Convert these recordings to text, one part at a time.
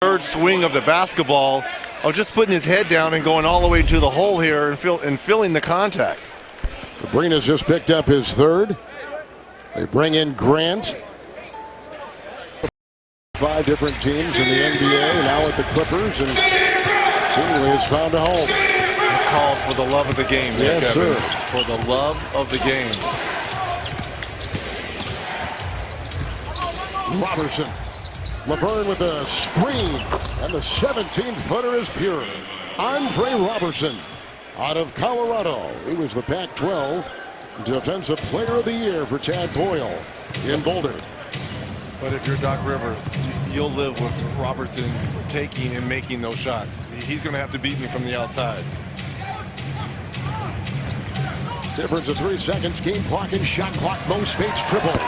third swing of the basketball, of just putting his head down and going all the way to the hole here and feeling the contact. Sabrina's just picked up his third. They bring in Grant. 5 different teams in the NBA, now at the Clippers, and seemingly has found a home. It's called for the love of the game. Yes, Kevin. sir. For the love of the game. Robertson. Laverne with a screen, and the 17-footer is pure. Andre Robertson out of Colorado. He was the Pac-12 Defensive Player of the Year for Tad Boyle in Boulder. But if you're Doc Rivers, you'll live with Robertson taking and making those shots. He's going to have to beat me from the outside. Difference of 3 seconds, game clock and shot clock. Mo Spates triple.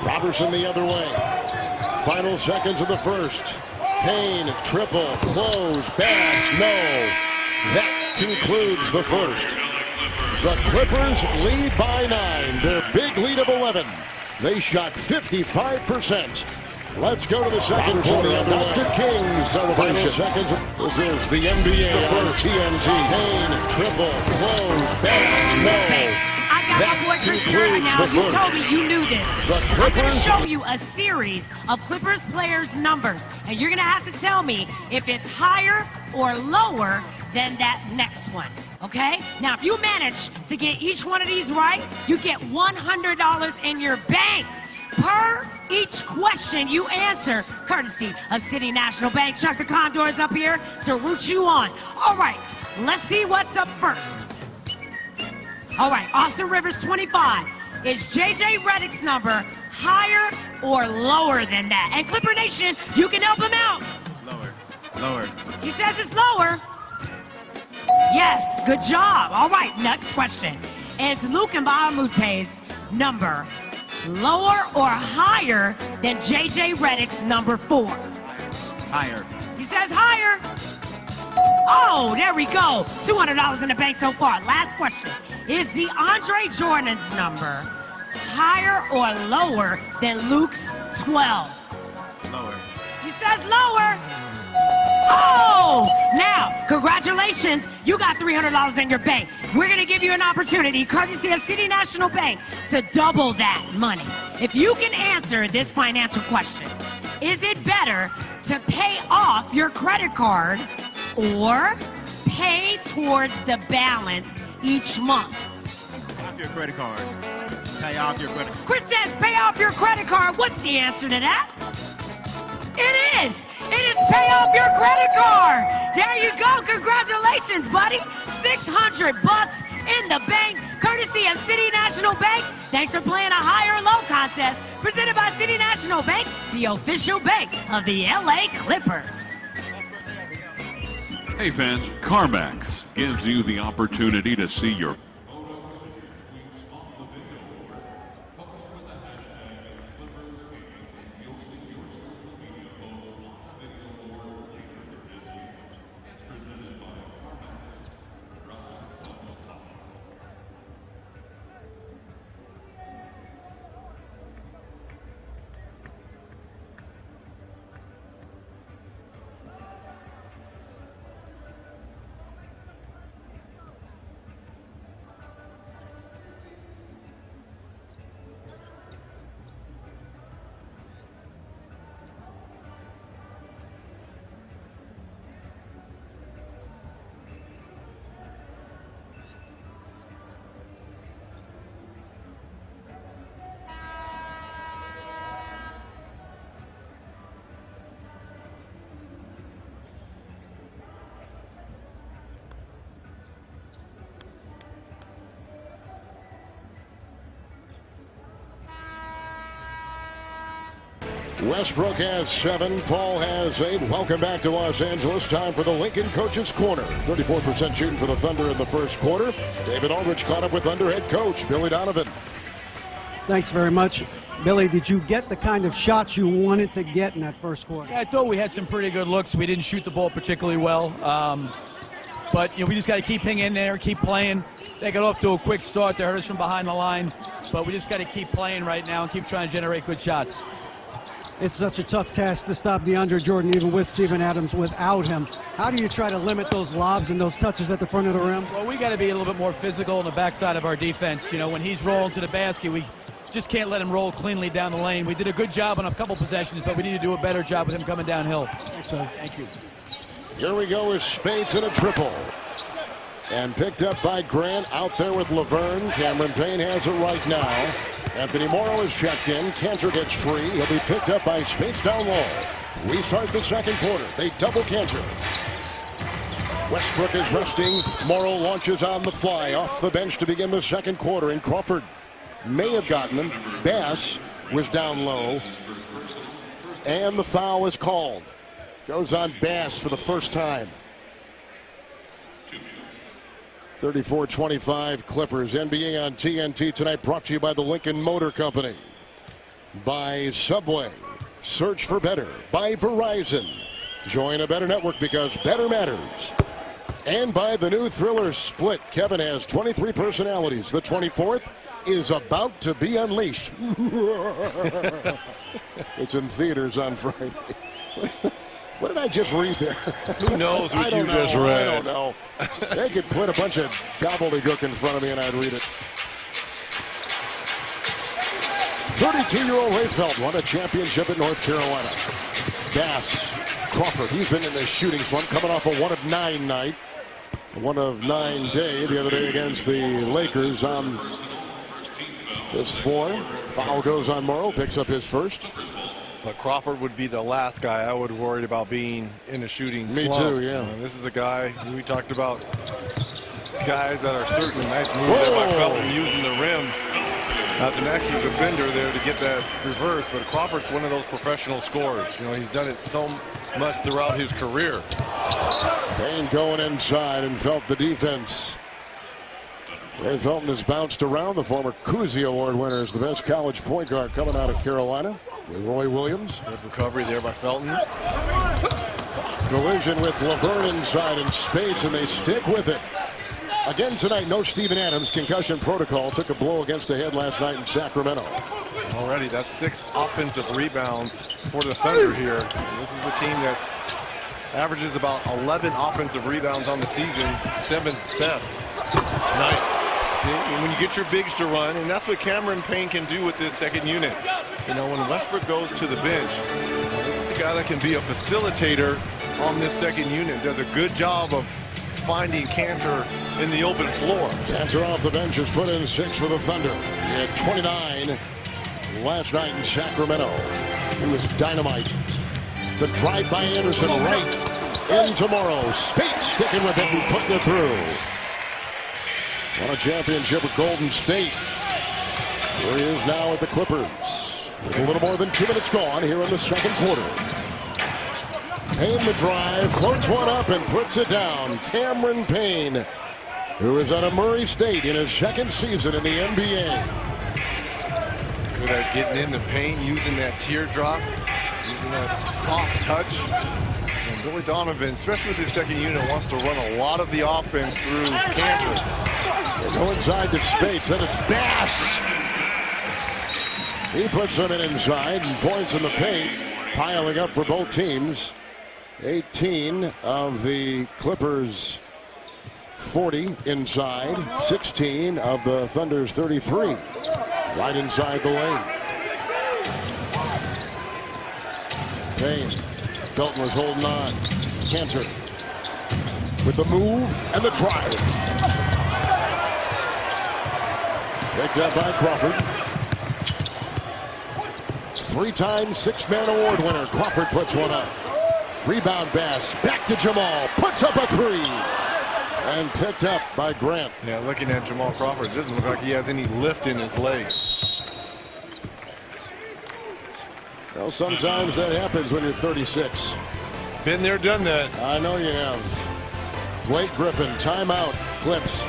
Robertson the other way. Final seconds of the first. Kane, triple, close, Bass, no. That concludes the first. The Clippers lead by 9. Their big lead of 11. They shot 55%. Let's go to the second quarter. Dr. King's celebration. Seconds. This is the NBA. The first TNT. Kane, triple, close, Bass, no. I got my boy Chris here right now. You told me you knew this. I'm going to show you a series of Clippers players' numbers, and you're going to have to tell me if it's higher or lower than that next one, okay? Now, if you manage to get each one of these right, you get $100 in your bank per each question you answer, courtesy of City National Bank. Chuck the Condors up here to root you on. All right, let's see what's up first. All right, Austin Rivers 25. Is J.J. Redick's number higher or lower than that? And Clipper Nation, you can help him out. Lower. He says it's lower. Yes, good job. All right, next question. Is Luke Mbamute's number lower or higher than J.J. Redick's number 4? Higher. He says higher. Oh, there we go. $200 in the bank so far. Last question. Is DeAndre Jordan's number higher or lower than Luke's 12? Lower. He says lower. Oh! Now, congratulations. You got $300 in your bank. We're going to give you an opportunity, courtesy of City National Bank, to double that money. If you can answer this financial question, is it better to pay off your credit card or pay towards the balance each month? Off your credit card. Pay off your credit card. Chris says pay off your credit card. What's the answer to that? It is. It is pay off your credit card. There you go. Congratulations, buddy. $600 in the bank, courtesy of City National Bank. Thanks for playing a high or low contest presented by City National Bank, the official bank of the LA Clippers. Hey fans, CarMax gives you the opportunity to see your Westbrook has 7. Paul has 8. Welcome back to Los Angeles. Time for the Lincoln Coach's Corner. 34% shooting for the Thunder in the first quarter. David Aldridge caught up with Thunder head coach Billy Donovan. Thanks very much. Billy, did you get the kind of shots you wanted to get in that first quarter? Yeah, I thought we had some pretty good looks. We didn't shoot the ball particularly well. But we just got to keep hanging in there, keep playing. They got off to a quick start. They hurt us from behind the line. But we just got to keep playing right now and keep trying to generate good shots. it's such a tough task to stop DeAndre Jordan, even with Steven Adams without him. How do you try to limit those lobs and those touches at the front of the rim? Well, we got to be a little bit more physical on the backside of our defense. You know, when he's rolling to the basket, we just can't let him roll cleanly down the lane. We did a good job on a couple possessions, but we need to do a better job with him coming downhill. Thanks, man. Thank you. Here we go with Spades in a triple. And picked up by Grant out there with Laverne. Cameron Payne has it right now. Anthony Morrow is checked in. Cantor gets free. He'll be picked up by Spades down low. We start the second quarter. They double Cantor. Westbrook is resting. Morrow launches on the fly off the bench to begin the second quarter. And Crawford may have gotten him. Bass was down low. And the foul is called. Goes on Bass for the first time. 34-25 Clippers. NBA on TNT tonight, brought to you by the Lincoln Motor Company, by Subway, search for better, by Verizon, join a better network because better matters, and by the new thriller Split. Kevin has 23 personalities. The 24th is about to be unleashed. It's in theaters on Friday. What did I just read there? Who knows what you just read? I don't know. They could put a bunch of gobbledygook in front of me and I'd read it. 32-year-old Ray Felton won a championship at North Carolina. Bass, Crawford, he's been in the shooting slump, coming off a 1 of 9 night. A 1 of 9 day the other day against the Lakers on this floor. Foul goes on Morrow, picks up his first. But Crawford would be the last guy I would worry about being in a shooting Me slump. too, yeah. This is a guy we talked about, guys that are certainly nice move there by Felton using the rim as an extra defender there to get that reverse. But Crawford's one of those professional scorers. You know, he's done it so much throughout his career. Payne going inside and felt the defense. Ray Felton has bounced around. The former Cousy Award winner is the best college point guard coming out of Carolina with Roy Williams. Good recovery there by Felton. Collision with Laverne inside and Spades, and they stick with it. Again tonight, no Steven Adams. Concussion protocol. Took a blow against the head last night in Sacramento. Already, that's 6 offensive rebounds for the Thunder here. And this is a team that averages about 11 offensive rebounds on the season, 7th best. Nice. When you get your bigs to run, and that's what Cameron Payne can do with this second unit. You know, when Westbrook goes to the bench, this is the guy that can be a facilitator on this second unit. Does a good job of finding Cantor in the open floor. Cantor off the bench has put in 6 for the Thunder. He had 29 last night in Sacramento. He was dynamite. The drive by Anderson right in tomorrow. Spate sticking with it and putting it through. Won a championship with Golden State. Here he is now at the Clippers. With a little more than 2 minutes gone here in the second quarter. Payne the drive, floats one up and puts it down. Cameron Payne, who is out of Murray State in his second season in the NBA. He's good at getting in the paint, using that teardrop, using that soft touch. And Billy Donovan, especially with his second unit, wants to run a lot of the offense through Cantor. They go inside to Spates, then it's Bass. He puts them in inside and points in the paint, piling up for both teams. 18 of the Clippers 40 inside, 16 of the Thunder's 33 right inside the lane. Payne, Felton was holding on. Cantor with the move and the drive. Picked up by Crawford. 3-time six-man award winner. Crawford puts one up. Rebound Bass. Back to Jamal. Puts up a 3. And picked up by Grant. Yeah, looking at Jamal Crawford, it doesn't look like he has any lift in his legs. Well, sometimes that happens when you're 36. Been there, done that. I know you have. Blake Griffin, timeout, Clips.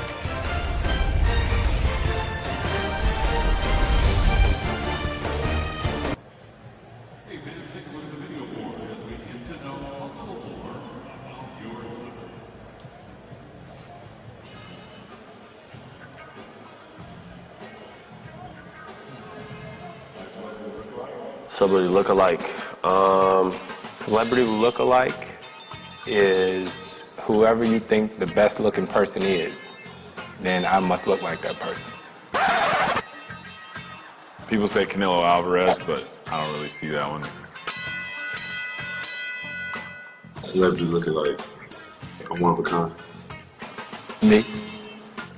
Celebrity look-alike. Celebrity look-alike is whoever you think the best-looking person is, then I must look like that person. People say Canelo Alvarez, but I don't really see that one. Celebrity looking like I'm one of a kind. Me?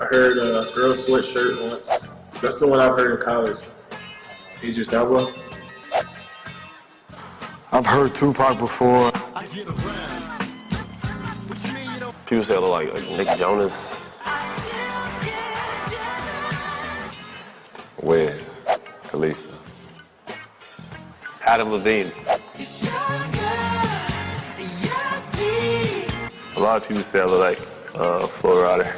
I heard a girl sweatshirt once. That's the one I've heard in college. Idris Elba. I've heard Tupac before. People say I look like Nick Jonas. Wiz Khalifa. Adam Levine. A lot of people say I look like Flo Rida.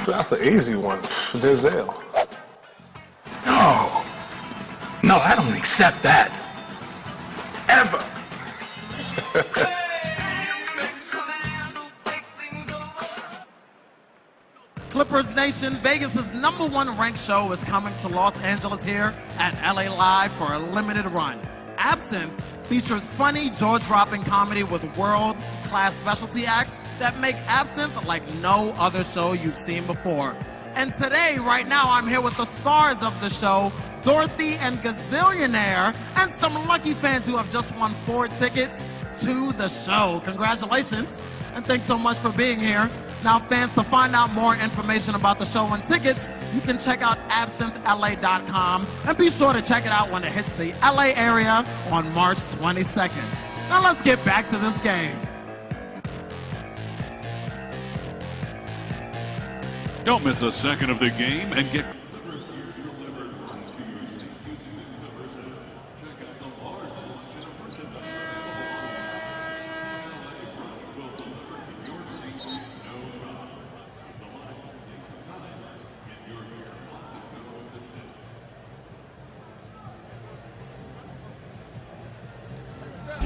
That's an easy one. Denzel. No, I don't accept that. Ever. Clippers Nation, Vegas' #1 ranked show is coming to Los Angeles here at LA Live for a limited run. Absinthe features funny, jaw-dropping comedy with world-class specialty acts that make Absinthe like no other show you've seen before. And today, right now, I'm here with the stars of the show, Dorothy and Gazillionaire, and some lucky fans who have just won 4 tickets to the show. Congratulations, and thanks so much for being here. Now, fans, to find out more information about the show and tickets, you can check out absinthela.com, and be sure to check it out when it hits the LA area on March 22nd. Now, let's get back to this game. Don't miss a second of the game and get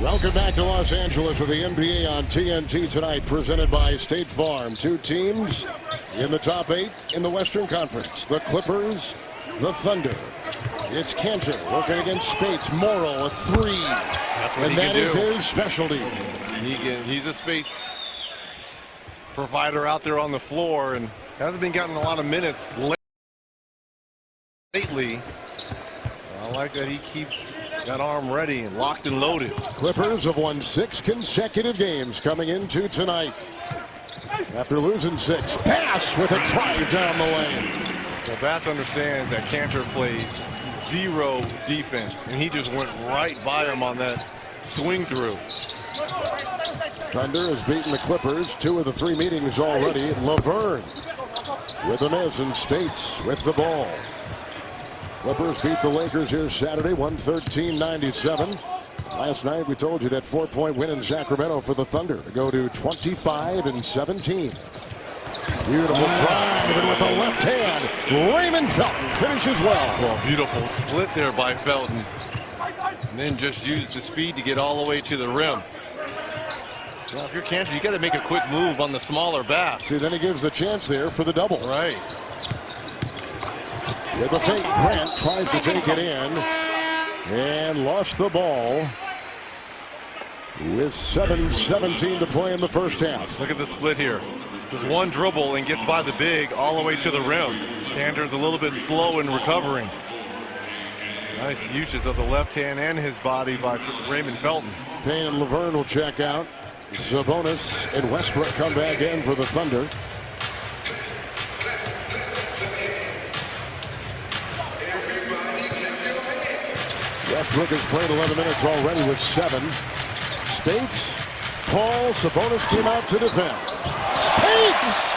Welcome back to Los Angeles with the NBA on TNT tonight, presented by State Farm. 2 teams in the top 8 in the Western Conference. The Clippers, the Thunder. It's Cantor working against Spates. Morrow, a 3. And that is his specialty. He's a space provider out there on the floor and hasn't been getting a lot of minutes lately. I like that he keeps that arm ready and locked and loaded. Clippers have won 6 consecutive games coming into tonight. After losing 6, Bass with a try down the lane. Well, Bass understands that Cantor plays 0 defense, and he just went right by him on that swing through. Thunder has beaten the Clippers 2 of the 3 meetings already. Laverne with the miss and Spates with the ball. Clippers beat the Lakers here Saturday, 113-97. Last night we told you that 4-point win in Sacramento for the Thunder to go to 25-17. Beautiful try, and then with the left hand, Raymond Felton finishes well. Beautiful split there by Felton. And then just used the speed to get all the way to the rim. Well, if you're Cantor, you got to make a quick move on the smaller Bass. See, then he gives the chance there for the double. Right. With the fake, Grant tries to take it in and lost the ball with 7:17 to play in the first half. Look at the split here. Just one dribble and gets by the big all the way to the rim. Cantor's a little bit slow in recovering. Nice uses of the left hand and his body by Raymond Felton. Payne and Laverne will check out. Sabonis and Westbrook come back in for the Thunder. Westbrook has played 11 minutes already with 7. Spates, Paul, Sabonis came out to defend. Spates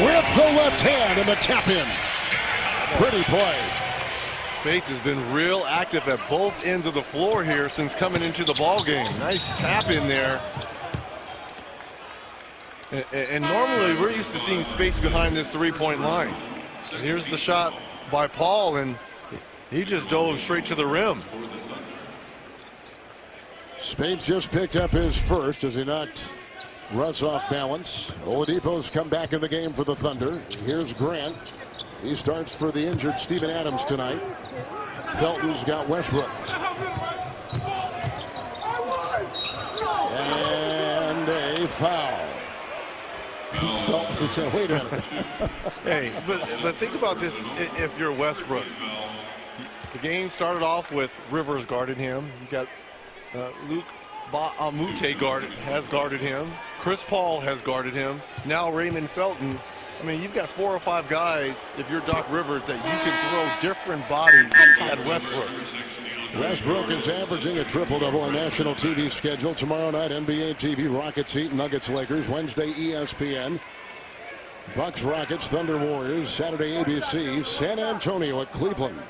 with the left hand and the tap in. Pretty play. Spates has been real active at both ends of the floor here since coming into the ball game. Nice tap in there. And normally we're used to seeing Spates behind this 3-point line. Here's the shot by Paul, and he just dove straight to the rim. Spates just picked up his first as he knocked Russ off balance. Oladipo's come back in the game for the Thunder. Here's Grant. He starts for the injured Steven Adams tonight. Felton's got Westbrook. And a foul. Felton said, wait a minute. Hey, but think about this if you're Westbrook. The game started off with Rivers guarding him. You got Luke Amute has guarded him. Chris Paul has guarded him. Now Raymond Felton. I mean, you've got 4 or 5 guys, if you're Doc Rivers, that you can throw different bodies at Westbrook. Westbrook is averaging a triple-double on national TV schedule. Tomorrow night, NBA TV, Rockets Heat, Nuggets Lakers. Wednesday, ESPN. Bucks Rockets, Thunder Warriors. Saturday, ABC. San Antonio at Cleveland.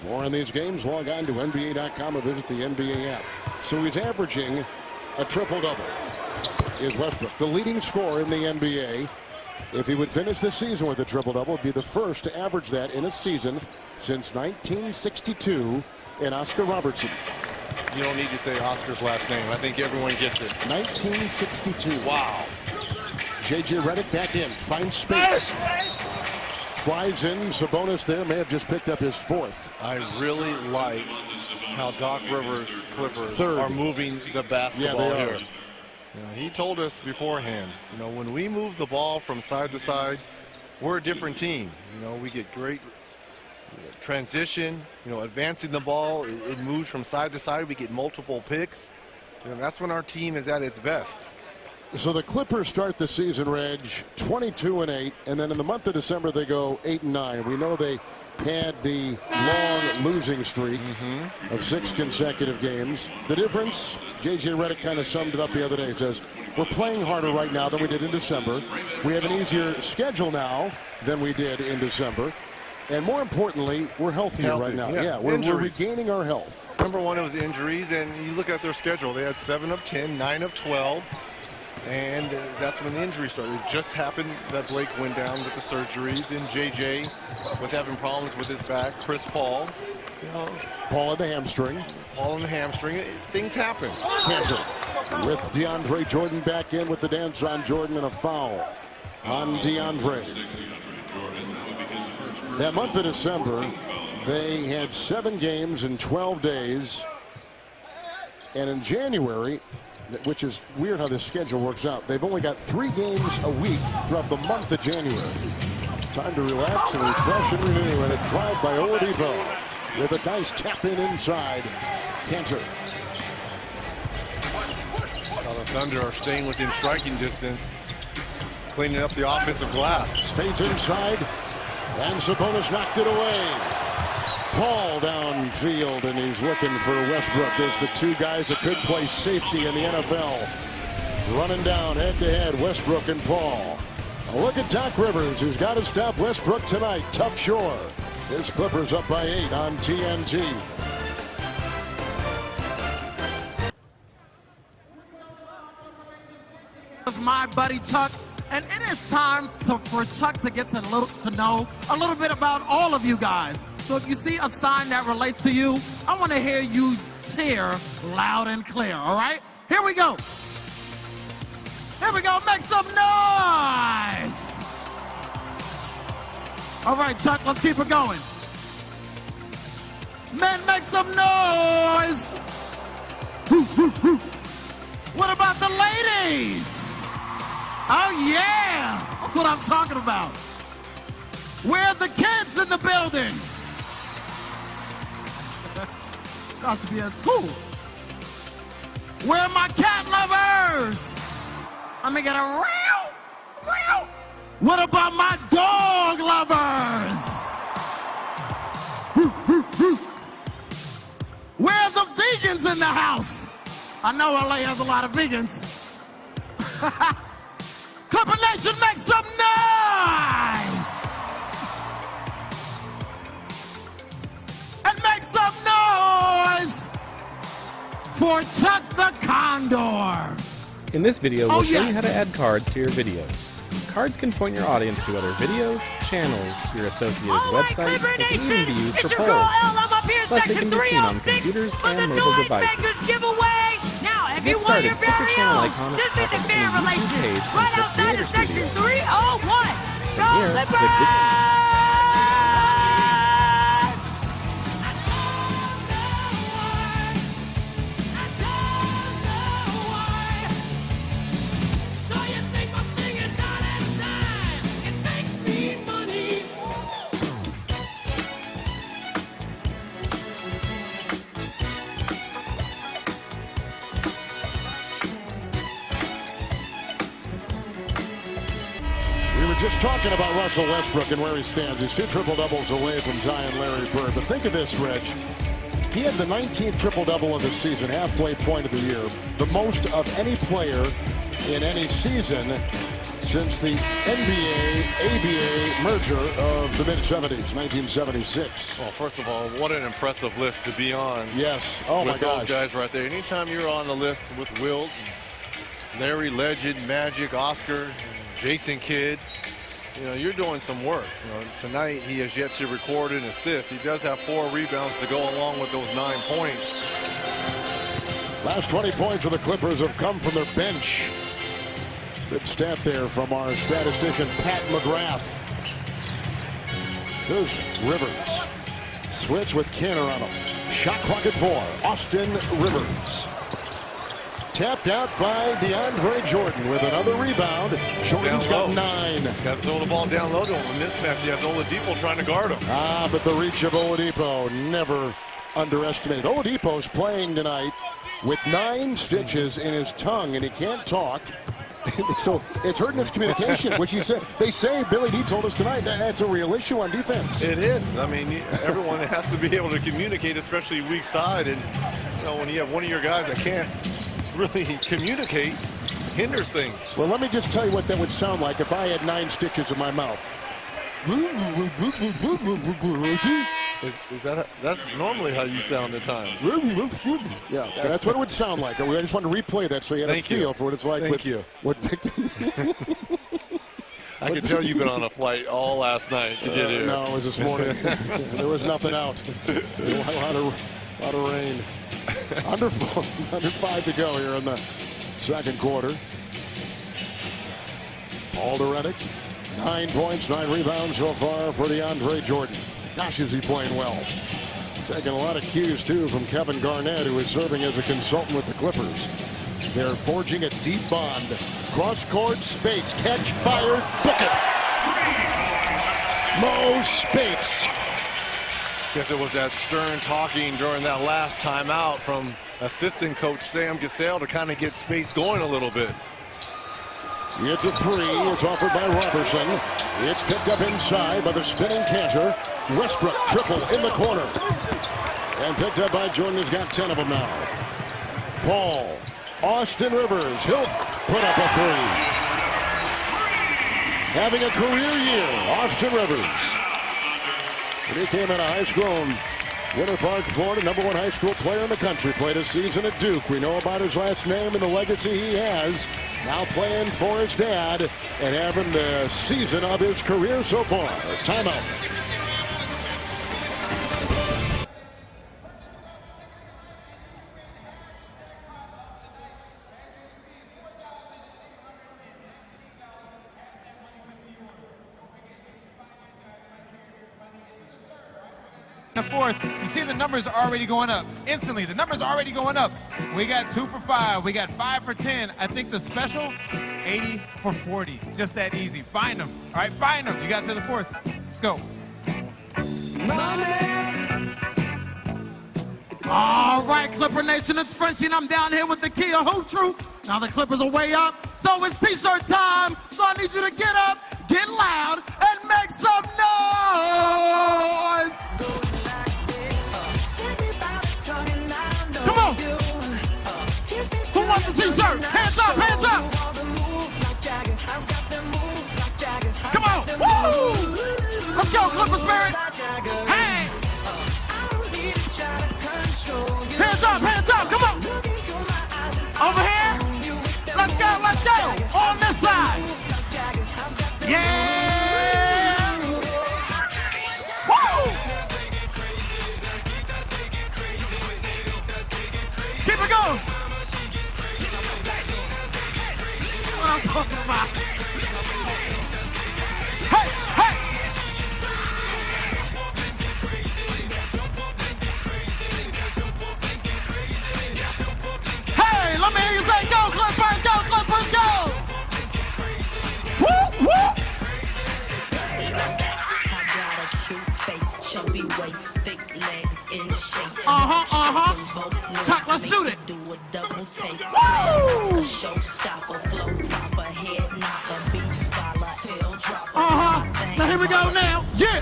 More on these games, log on to NBA.com or visit the NBA app. So he's averaging a triple-double, is Westbrook. The leading scorer in the NBA. If he would finish the season with a triple-double, would be the first to average that in a season since 1962 in Oscar Robertson. You don't need to say Oscar's last name. I think everyone gets it. 1962. Wow. J.J. Redick back in. Finds space. Flies in. Sabonis there. May have just picked up his 4th. I really like how Doc Rivers Clippers are moving the basketball here. You know, he told us beforehand, you know, when we move the ball from side to side, we're a different team. You know, we get great transition, you know, advancing the ball. It moves from side to side. We get multiple picks. You know, that's when our team is at its best. So the Clippers start the season, Reg, 22-8, and then in the month of December they go 8-9. We know they had the long losing streak of 6 consecutive games. The difference, J.J. Redick kind of summed it up the other day. He says, we're playing harder right now than we did in December. We have an easier schedule now than we did in December. And more importantly, we're healthier right now. Yeah, we're regaining our health. Number one, it was injuries, and you look at their schedule. They had 7 of 10, 9 of 12. And that's when the injury started. It just happened that Blake went down with the surgery. Then J.J. was having problems with his back. Chris Paul. You know, Paul in the hamstring. Paul in the hamstring. Things happen. Cancer. With DeAndre Jordan back in with the dance on Jordan and a foul on DeAndre. That month of December, they had 7 games in 12 days. And in January, which is weird how this schedule works out, they've only got 3 games a week throughout the month of January. Time to relax and refresh and renew. And a drive by Oladipo with a nice tap in inside. Cantor. So the Thunder are staying within striking distance, cleaning up the offensive glass. Spades inside, and Sabonis knocked it away. Paul downfield, and he's looking for Westbrook. There's the 2 guys that could play safety in the NFL. Running down head-to-head, Westbrook and Paul. A look at Doc Rivers, who's got to stop Westbrook tonight. Tough chore. His Clippers up by 8 on TNT. My buddy Chuck, and it is time for Chuck to get to know a little bit about all of you guys. So if you see a sign that relates to you, I want to hear you cheer loud and clear, all right? Here we go. Here we go. Make some noise. All right, Chuck, let's keep it going. Men, make some noise. What about the ladies? Oh, yeah. That's what I'm talking about. Where are the kids in the building? Got to be at school. Where are my cat lovers? Let me get a real. What about my dog lovers? Where are the vegans in the house? I know LA has a lot of vegans. Clipper Nation, make some noise! And make some noise for Chuck the Condor. In this video, we'll show you how to add cards to your videos. Cards can point your audience to other videos, channels, your associated website, and can even be used for polls. Plus, they can be seen on computers and mobile devices. To get started, click your channel icon at the top of any YouTube page and click Creator Studio. From here, click Videos. just talking about Russell Westbrook and where he stands. He's 2 triple-doubles away from tying Larry Bird. But think of this, Rich. He had the 19th triple-double of the season, halfway point of the year. The most of any player in any season since the NBA-ABA merger of the mid-70s, 1976. Well, first of all, what an impressive list to be on. Yes. Oh, my gosh. Those guys right there. Anytime you're on the list with Wilt, Larry, Legend, Magic, Oscar, Jason Kidd, you know, you're doing some work. You know, tonight he has yet to record an assist. He does have 4 rebounds to go along with those 9 points. Last 20 points for the Clippers have come from their bench. Good stat there from our statistician, Pat McGrath. There's Rivers. Switch with Canner on him. Shot clock at 4. Austin Rivers. Tapped out by DeAndre Jordan with another rebound. Jordan's got 9. Got to throw the ball down low to him. In this match, you have Oladipo trying to guard him. But the reach of Oladipo, never underestimated. Oladipo's playing tonight with 9 stitches in his tongue, and he can't talk. So it's hurting his communication, which he said. They say, Billy D told us tonight, that's a real issue on defense. It is. I mean, everyone has to be able to communicate, especially weak side. And you know, when you have one of your guys that can't really communicate, hinders things. Well, let me just tell you what that would sound like if I had 9 stitches in my mouth. Is that's normally how you sound at times? Yeah, that's what it would sound like. I just want to replay that so you had a feel for what it's like. Thank you. I can tell you've been on a flight all last night to get here. No, it was this morning. There was nothing out. A lot of rain. Under 5 to go here in the second quarter. Paul Deredick, 9 points, 9 rebounds so far for DeAndre Jordan. Gosh, is he playing well. Taking a lot of cues, too, from Kevin Garnett, who is serving as a consultant with the Clippers. They're forging a deep bond. Cross-court, Spates, catch, fire, book it. Mo Spates. Guess it was that stern talking during that last timeout from assistant coach Sam Gasell to kind of get Spates going a little bit. It's a 3. It's offered by Robertson. It's picked up inside by the spinning Cantor. Westbrook triple in the corner. And picked up by Jordan, who's got 10 of them now. Paul. Austin Rivers. He'll put up a 3. Having a career year, Austin Rivers. When he came out of high school in Winter Park, Florida, #1 high school player in the country. Played a season at Duke. We know about his last name and the legacy he has. Now playing for his dad and having the season of his career so far. Timeout. The fourth, you see the numbers are already going up. Instantly, the numbers are already going up. We got 2 for 5. We got 5 for 10. I think the special, 80 for 40. Just that easy. Find them. All right, find them. You got to the fourth. Let's go. All right, Clipper Nation, it's Frenchie, and I'm down here with the Kia Hoop Troop. Now the Clippers are way up, so it's T-shirt time. So I need you to get up, get loud, and make some noise. Come on. Who wants the T-shirt? Hands up, hands up. Come on. Woo! Let's go, Clipper Spirit. Hey. Hands up, come on. Over here. Let's go. On this side. Yeah. Woo! Keep it going. What I'm talking about. Hey. Let me hear you say, go Clippers, go! Woo, woo! I got a cute face, chubby waist, thick legs in shape. Chocolate suited. Do a double take. Woo! A showstopper, flow popper, head knocker, beat scholar, tail dropper. we go now. Yeah.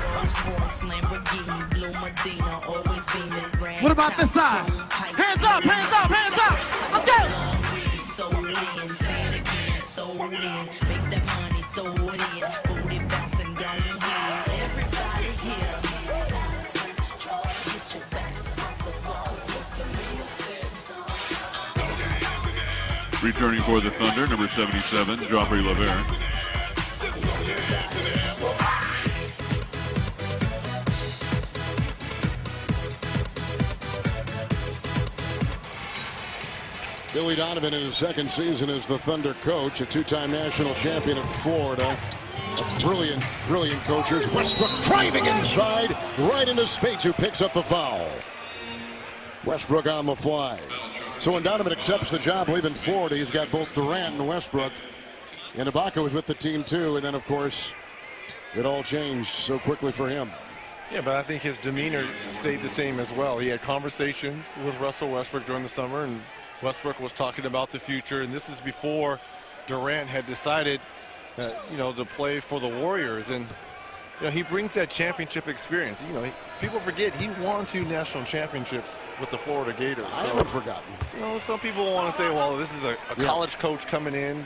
What about this side? Hands up, hands up, hands up. Let's go. Returning for the Thunder, number 77, Joffrey Laverne. Billy Donovan in his second season as the Thunder coach, a two-time national champion in Florida. A brilliant, brilliant coach. Here's Westbrook driving inside, right into Spates, who picks up the foul. Westbrook on the fly. So when Donovan accepts the job leaving Florida, he's got both Durant and Westbrook. And Ibaka was with the team too, and then of course it all changed so quickly for him. Yeah, but I think his demeanor stayed the same as well. He had conversations with Russell Westbrook during the summer, and Westbrook was talking about the future, and this is before Durant had decided to play for the Warriors. And he brings that championship experience. People forget he won 2 national championships with the Florida Gators. I haven't forgotten. Some people want to say, well, this is a college coach coming in,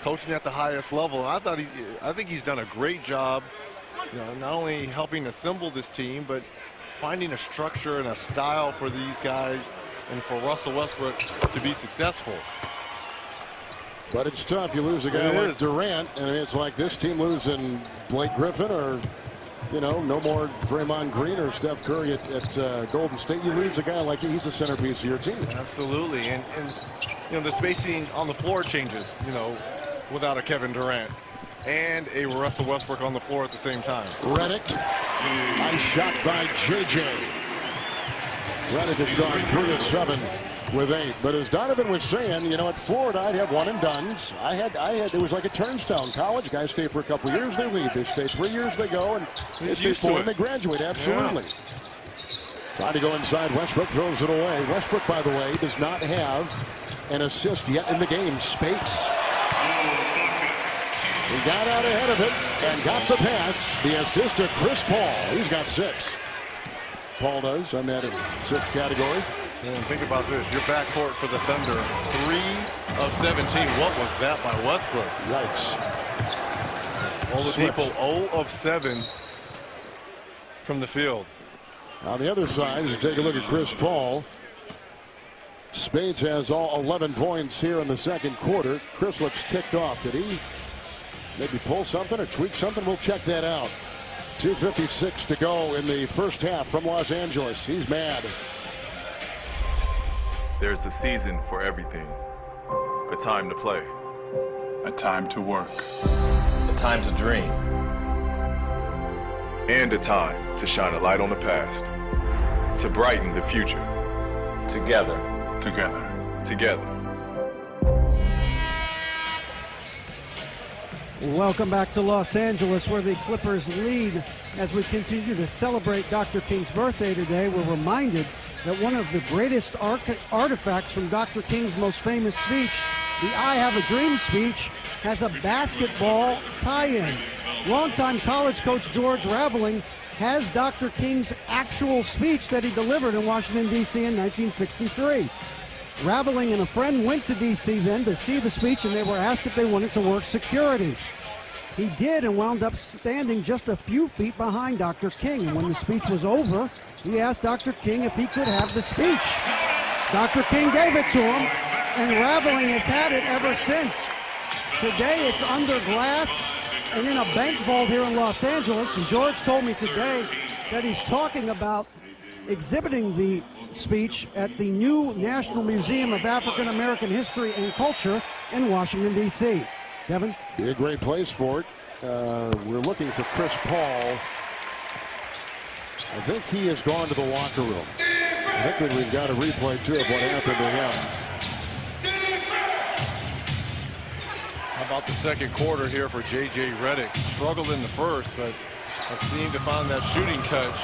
coaching at the highest level. And I think he's done a great job, not only helping assemble this team, but finding a structure and a style for these guys and for Russell Westbrook to be successful. But it's tough. You lose a guy like Durant, and it's like this team losing Blake Griffin or, no more Draymond Green or Steph Curry at Golden State. You lose a guy like he's the centerpiece of your team. Absolutely. And the spacing on the floor changes, without a Kevin Durant and a Russell Westbrook on the floor at the same time. Redick, nice shot by JJ. Redick has gone 3 of 7 with 8. But as Donovan was saying, at Florida, I'd have one and dones. It was like a turnstile in college. Guys stay for a couple years, they leave. They stay 3 years, they go, and they stay 4 and they graduate. Absolutely. Yeah. Trying to go inside. Westbrook throws it away. Westbrook, by the way, does not have an assist yet in the game. Spates. He got out ahead of it and got the pass. The assist to Chris Paul. He's got 6. Paul does on that assist category. And think about this. Your backcourt for the Thunder, 3 of 17. What was that by Westbrook? Yikes. All the people 0 of 7 from the field. On the other side, as you take a look at Chris Paul, Spades has all 11 points here in the second quarter. Chris looks ticked off. Did he maybe pull something or tweak something? We'll check that out. 2:56 to go in the first half from Los Angeles. He's mad. There's a season for everything. A time to play. A time to work. A time to dream. And a time to shine a light on the past. To brighten the future. Together. Together. Together. Welcome back to Los Angeles, where the Clippers lead as we continue to celebrate Dr. King's birthday today. We're reminded that one of the greatest artifacts from Dr. King's most famous speech, the I Have a Dream speech, has a basketball tie-in. Longtime college coach George Raveling has Dr. King's actual speech that he delivered in Washington, D.C. in 1963. Raveling and a friend went to D.C. then to see the speech, and they were asked if they wanted to work security. He did, and wound up standing just a few feet behind Dr. King. And when the speech was over, he asked Dr. King if he could have the speech. Dr. King gave it to him, and Raveling has had it ever since. Today it's under glass and in a bank vault here in Los Angeles. And George told me today that he's talking about exhibiting the speech at the new National Museum of African American History and Culture in Washington, D.C. Kevin? Be a great place for it. We're looking for Chris Paul. I think he has gone to the locker room. I think we've got a replay, too, of what happened to him. How about the second quarter here for J.J. Redick? Struggled in the first, but has seemed to find that shooting touch.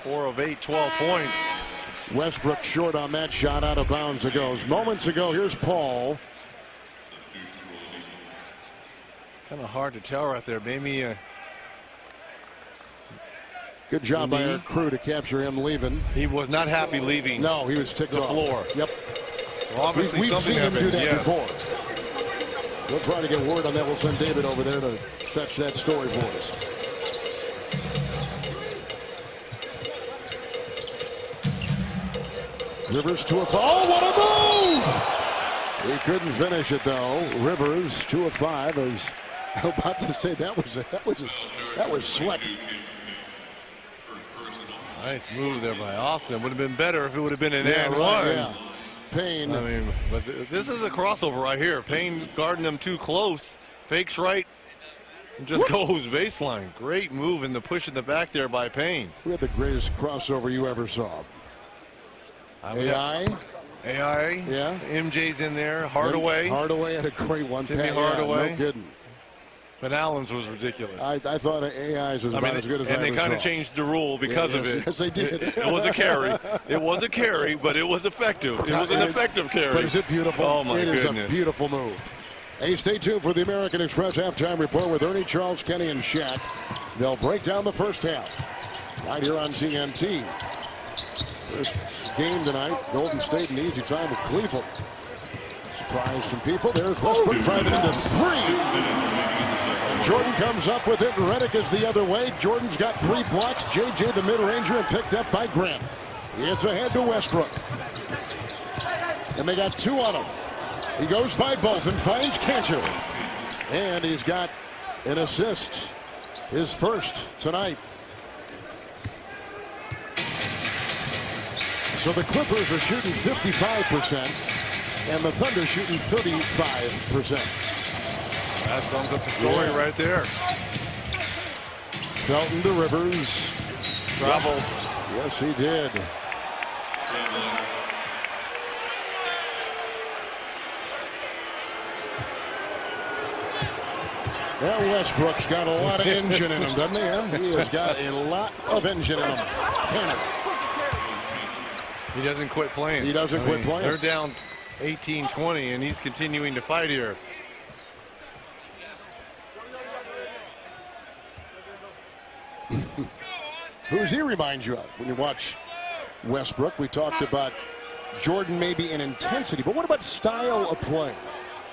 4 of 8, 12 points. Westbrook short on that shot, out of bounds it goes. Moments ago, here's Paul. Kind of hard to tell right there. Maybe good job by our crew to capture him leaving. He was not happy leaving. No, he was ticked off. The floor. Yep. Well, obviously We've something seen him happened. do that Yes. before. We'll try to get word on that. We'll send David over there to fetch that story for us. Rivers to a foul. Oh, what a move! He couldn't finish it though. Rivers 2 of 5. I was about to say that was sweat. Nice move there by Austin. Would have been better if it would have been an and one. Yeah. Payne. I mean, but this is a crossover right here. Payne guarding him too close. Fakes right. And just goes baseline. Great move in the push in the back there by Payne. We had the greatest crossover you ever saw. AI. Yeah. MJ's in there. Hardaway. Hardaway had a great one. Timmy Hardaway. No kidding. But Allen's was ridiculous. I thought AI's was about as good as I ever And they kind of saw. changed the rule because of it. Yes, they did. It was a carry. It was a carry, but it was effective. It was an effective carry. But is it beautiful? Oh, my goodness. It is a beautiful move. Hey, stay tuned for the American Express halftime report with Ernie, Charles, Kenny, and Shaq. They'll break down the first half right here on TNT. First game tonight, Golden State in easy time with Cleveland. Surprise some people. There's Westbrook driving into 3. Jordan comes up with it, and Redick is the other way. Jordan's got 3 blocks. JJ the mid-ranger and picked up by Grant. It's ahead to Westbrook. And they got 2 on him. He goes by both and finds Cantor. And he's got an assist. His first tonight. So the Clippers are shooting 55%, and the Thunder shooting 35%. That sums up the story right there. Felton to Rivers. Travel. Yes, he did. Well, Westbrook's got a lot of engine in him, doesn't he? Huh? He has got a lot of engine in him. Tanner. He doesn't quit playing. He doesn't quit playing. They're down 18-20, and he's continuing to fight here. Who does he remind you of when you watch Westbrook? We talked about Jordan maybe in intensity, but what about style of play?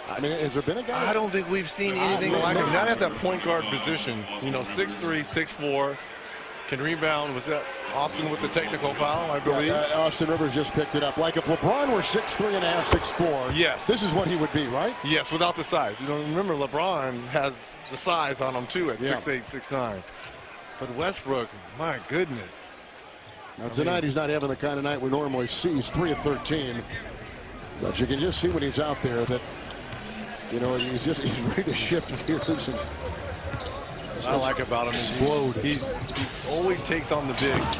I mean, has there been a guy? I don't think we've seen anything like him. Not at that point guard position. You know, 6'3", 6'4", can rebound. Was that Austin with the technical foul, I believe? Yeah, Austin Rivers just picked it up. Like if LeBron were 6'3 and a half, 6'4", yes, this is what he would be, right? Yes, without the size. You know, remember LeBron has the size on him too at 6'8", 6'9". But Westbrook, my goodness. Now tonight he's not having the kind of night we normally see. He's 3 of 13, but you can just see when he's out there that, you know, he's ready to shift gears. And what I like about him explode. He always takes on the bigs.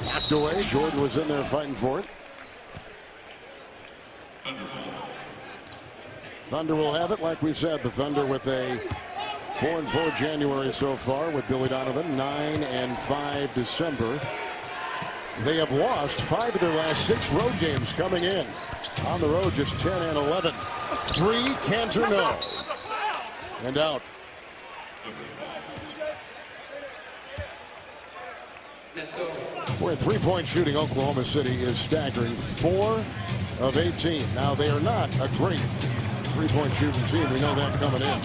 Knocked away. Jordan was in there fighting for it. Thunder will have it, like we said. The Thunder with a 4-4 January so far with Billy Donovan. 9-5 December. They have lost 5 of their last 6 road games coming in. On the road, just 10-11. 3, Cantor, no. And out. Boy, in three-point shooting, Oklahoma City is staggering. 4 of 18. Now, they are not a great three-point shooting team. We know that coming in.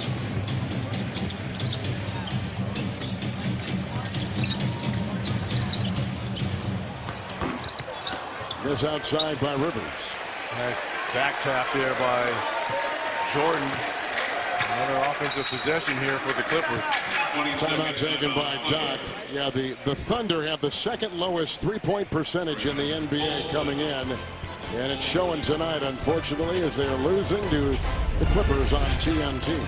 This outside by Rivers. Nice back tap there by Jordan. Another offensive possession here for the Clippers. Timeout taken by Doc. Yeah, the Thunder have the second lowest three-point percentage in the NBA coming in. And it's showing tonight, unfortunately, as they are losing to the Clippers on TNT.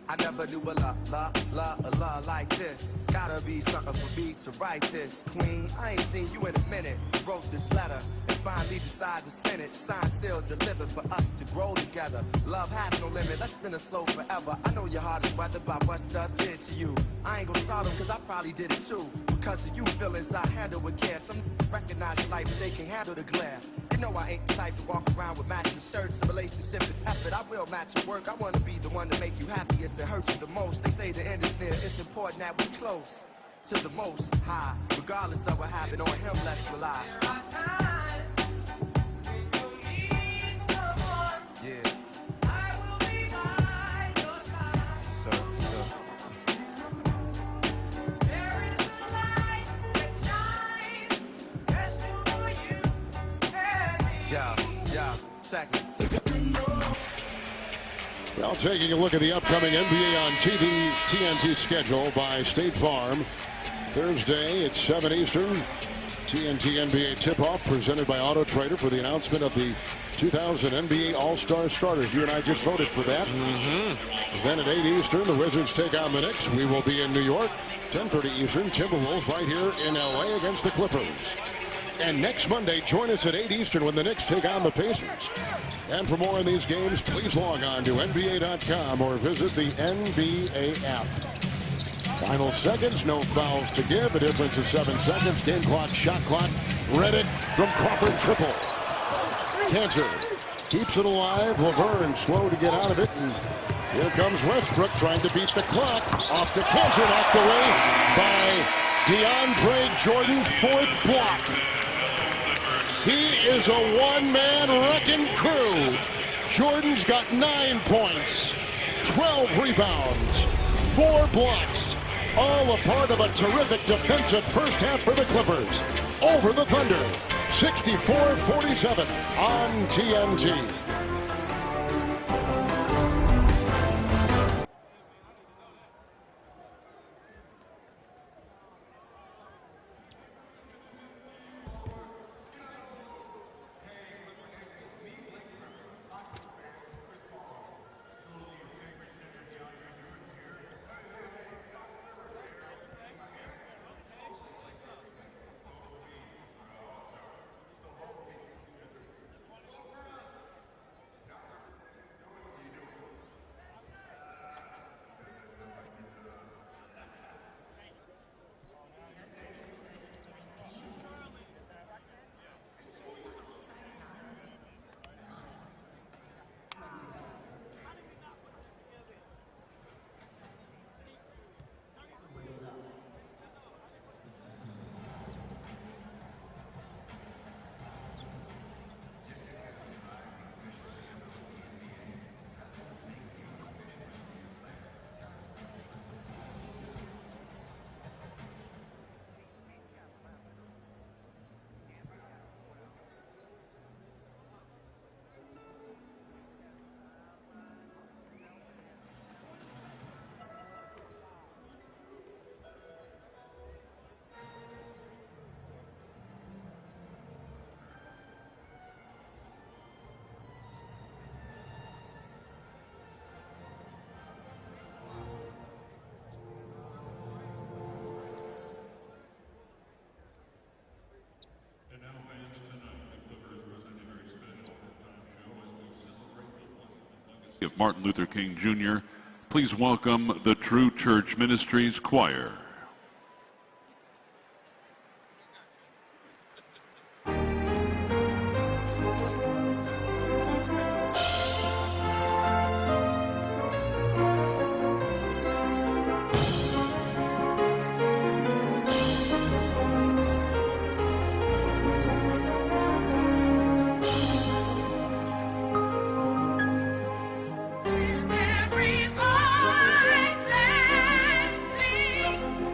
I never knew a la like this. Gotta be something for me to write this. Queen, I ain't seen you in a minute. Wrote this letter and finally decided to send it. Signed, sealed, delivered for us to grow together. Love has no limit, let's spin it slow forever. I know your heart is weathered by what Studs did to you. I ain't gon' salt them cause I probably did it too. Because of you feelings I handle with care. Some recognize your life but they can handle the glare. You know I ain't the type to walk around with matching shirts. A relationship is effort, I will match your work. I wanna be the one to make you happiest and hurt you the most. They say the end is near, it's important that we close to the most high. Regardless of what happened, on him let's rely. Yeah. Second. Well, taking a look at the upcoming NBA on TV TNT schedule by State Farm. Thursday at 7 Eastern. TNT NBA tip-off presented by Auto Trader for the announcement of the 2000 NBA All-Star starters. You and I just voted for that. Then at 8 Eastern, the Wizards take on the Knicks. We will be in New York. 10:30 Eastern, Timberwolves right here in LA against the Clippers. And next Monday, join us at 8 Eastern when the Knicks take on the Pacers. And for more on these games, please log on to NBA.com or visit the NBA app. Final seconds, no fouls to give. The difference is 7 seconds. Game clock, shot clock. Read it from Crawford, triple. Cancer keeps it alive. Laverne slow to get out of it. And here comes Westbrook trying to beat the clock. Off to Cancer, knocked away by DeAndre Jordan, 4th block. He is a one-man wrecking crew. Jordan's got 9 points, 12 rebounds, 4 blocks. All a part of a terrific defensive first half for the Clippers. Over the Thunder, 64-47 on TNT. Of Martin Luther King Jr., please welcome the True Church Ministries Choir. Every voice and sing.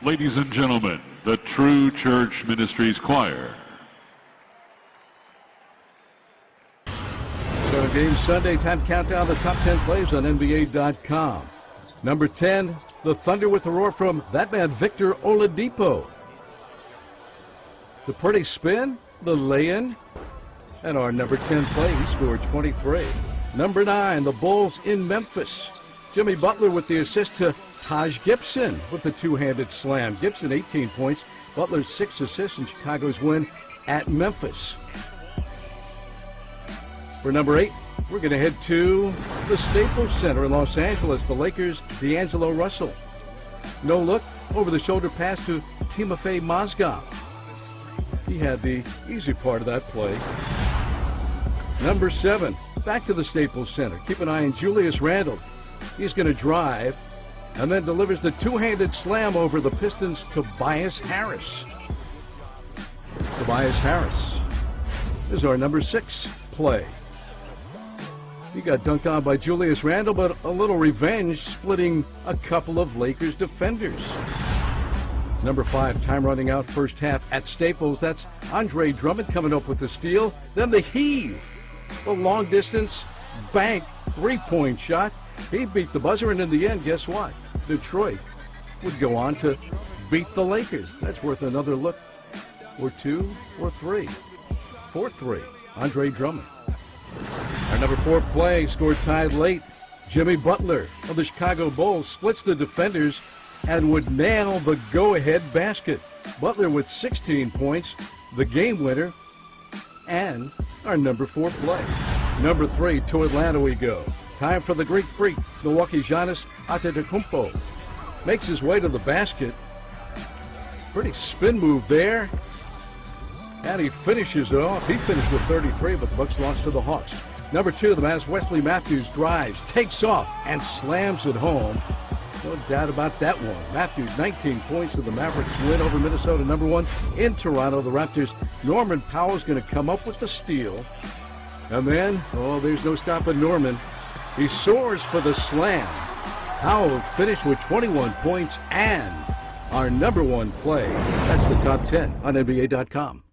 Ladies and gentlemen, the True Church Ministries Choir. So game Sunday, time to count down the top 10 plays on NBA.com. Number 10, the Thunder with a roar from that man, Victor Oladipo. The pretty spin, the lay-in, and our number 10 play, he scored 23. Number 9, the Bulls in Memphis. Jimmy Butler with the assist to Taj Gibson with the two-handed slam. Gibson 18 points, Butler 6 assists in Chicago's win at Memphis. For number 8, we're going to head to the Staples Center in Los Angeles. The Lakers, D'Angelo Russell. No look, over-the-shoulder pass to Timofey Mozgov. He had the easy part of that play. Number 7, back to the Staples Center. Keep an eye on Julius Randle. He's going to drive and then delivers the two-handed slam over the Pistons' Tobias Harris. Tobias Harris is our number 6 play. He got dunked on by Julius Randle, but a little revenge splitting a couple of Lakers defenders. Number 5, time running out first half at Staples. That's Andre Drummond coming up with the steal. Then the heave, the long distance bank three-point shot. He beat the buzzer, and in the end, guess what? Detroit would go on to beat the Lakers. That's worth another look, or 2 or 3. 4-3, Andre Drummond. Our number 4 play scored tied late. Jimmy Butler of the Chicago Bulls splits the defenders and would nail the go-ahead basket. Butler with 16 points, the game winner, and our number 4 play. Number 3, to Atlanta we go. Time for the Greek freak, Milwaukee's Giannis Antetokounmpo. Makes his way to the basket. Pretty spin move there. And he finishes it off. He finished with 33, but the Bucks lost to the Hawks. Number 2, the Mavs' Wesley Matthews drives, takes off, and slams it home. No doubt about that one. Matthews, 19 points to the Mavericks win over Minnesota. Number 1 in Toronto, the Raptors. Norman Powell's going to come up with the steal. And then, there's no stopping Norman. He soars for the slam. Powell finished with 21 points and our number 1 play. That's the top 10 on NBA.com.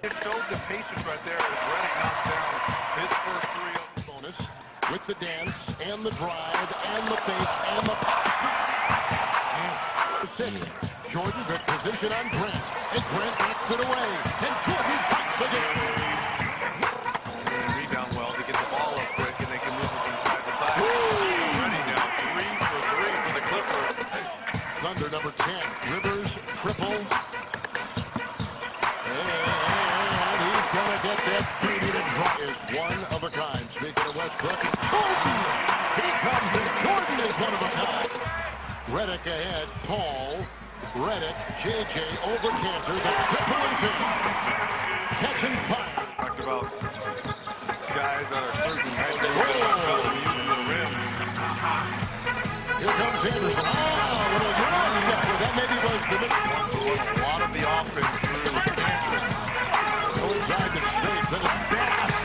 It showed the patience right there as Redick knocks down his first three. Bonus with the dance and the drive and the fake and the pop. 6. Jordan, good position on Grant. And Grant knocks it away. And Jordan fights again. Rebound well to get the ball up quick, and they can move it from side to side. Ready now, 3 for 3 for the Clippers. Thunder number 10. Rivers, triple. And he's going to get that baby to drop. Is one of a kind. Speaking of Westbrook, Jordan. He comes, and Jordan is one of a kind. Redick ahead, Paul. Redick, JJ over Cantor. The triple is in. Catching fire. Talked about guys that are certain nice using the rim. Here comes Anderson. What a good step. That maybe was the miss. A lot of the offense through Cantor. Go inside the space, and it's Bass.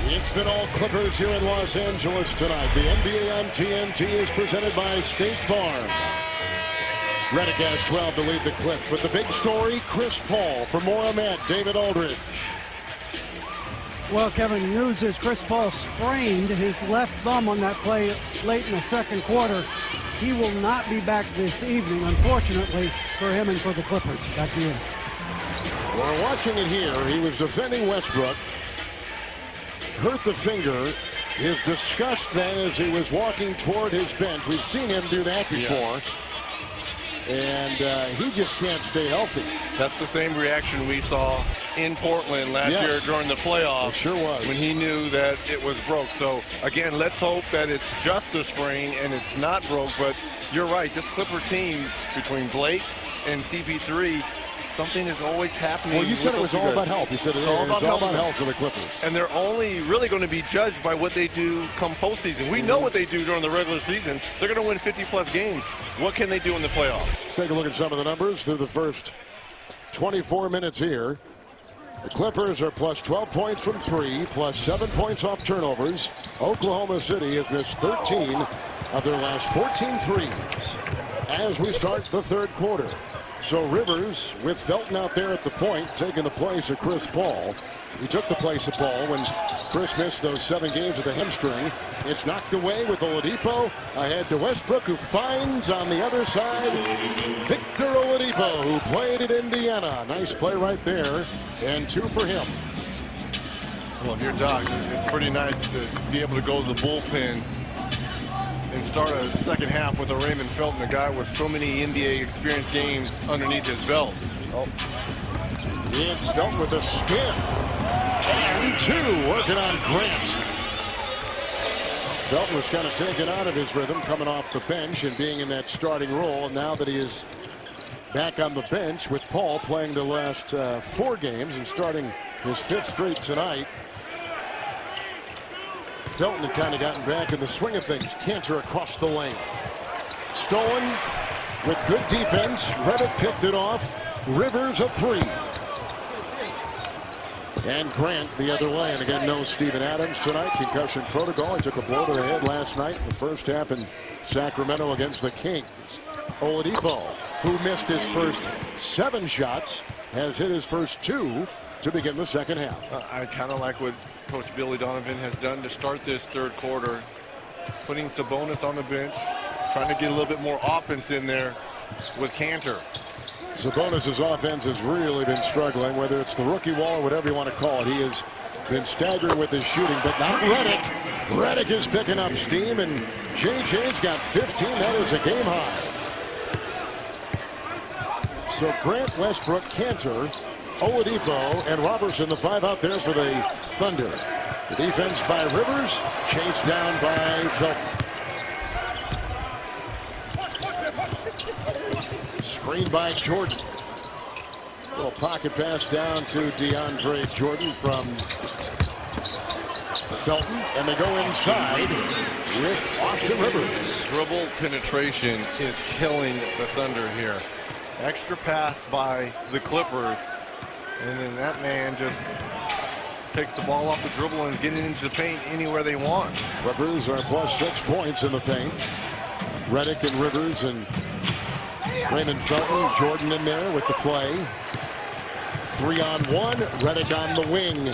It's been all Clippers here in Los Angeles tonight. The NBA on TNT is presented by State Farm. Redick has 12 to lead the Clips. But the big story, Chris Paul. For more on that, David Aldridge. Well, Kevin, news is Chris Paul sprained his left thumb on that play late in the second quarter. He will not be back this evening, unfortunately, for him and for the Clippers. Back to you. We're watching it here. He was defending Westbrook. Hurt the finger. His disgust then as he was walking toward his bench. We've seen him do that before. And he just can't stay healthy. That's the same reaction we saw in Portland last year during the playoffs. It sure was. When he knew that it was broke. So, again, let's hope that it's just a sprain and it's not broke. But you're right. This Clipper team, between Blake and CP3, something is always happening. Well, you said it was all about health. You said it's all about health for the Clippers. And they're only really going to be judged by what they do come postseason. We know what they do during the regular season. They're going to win 50-plus games. What can they do in the playoffs? Let's take a look at some of the numbers through the first 24 minutes here. The Clippers are plus 12 points from 3, plus 7 points off turnovers. Oklahoma City has missed 13 of their last 14 threes as we start the third quarter. So Rivers, with Felton out there at the point, taking the place of Chris Paul. He took the place of Paul when Chris missed those 7 games with a hamstring. It's knocked away with Oladipo. Ahead to Westbrook, who finds on the other side Victor Oladipo, who played at Indiana. Nice play right there, and 2 for him. Well, if you're Doc, it's pretty nice to be able to go to the bullpen and start a second half with a Raymond Felton, a guy with so many NBA experience games underneath his belt. Oh. It's Felton with a spin. And 2 working on Grant. Felton was kind of taken out of his rhythm coming off the bench and being in that starting role. And now that he is back on the bench with Paul playing the last 4 games and starting his 5th straight tonight, Felton had kind of gotten back in the swing of things. Cantor across the lane. Stolen with good defense. Redick picked it off. Rivers a 3. And Grant the other way. And again, no Steven Adams tonight. Concussion protocol. He took a blow to the head last night in the first half in Sacramento against the Kings. Oladipo, who missed his first 7 shots, has hit his first 2 to begin the second half. I kind of like what Coach Billy Donovan has done to start this third quarter, putting Sabonis on the bench, trying to get a little bit more offense in there with Cantor. Sabonis' offense has really been struggling, whether it's the rookie wall or whatever you want to call it. He has been staggering with his shooting, but not Redick. Redick is picking up steam, and JJ's got 15. That is a game high. So Grant, Westbrook, Cantor, Oladipo, and Robertson, the 5 out there for the Thunder. The defense by Rivers, chased down by Felton. Screen by Jordan. Little pocket pass down to DeAndre Jordan from Felton, and they go inside with Austin Rivers. Dribble penetration is killing the Thunder here. Extra pass by the Clippers, and then that man just takes the ball off the dribble and is getting into the paint anywhere they want. Clippers are plus 6 points in the paint. Redick and Rivers and Raymond Felton. Jordan in there with the play. 3-on-1. Redick on the wing.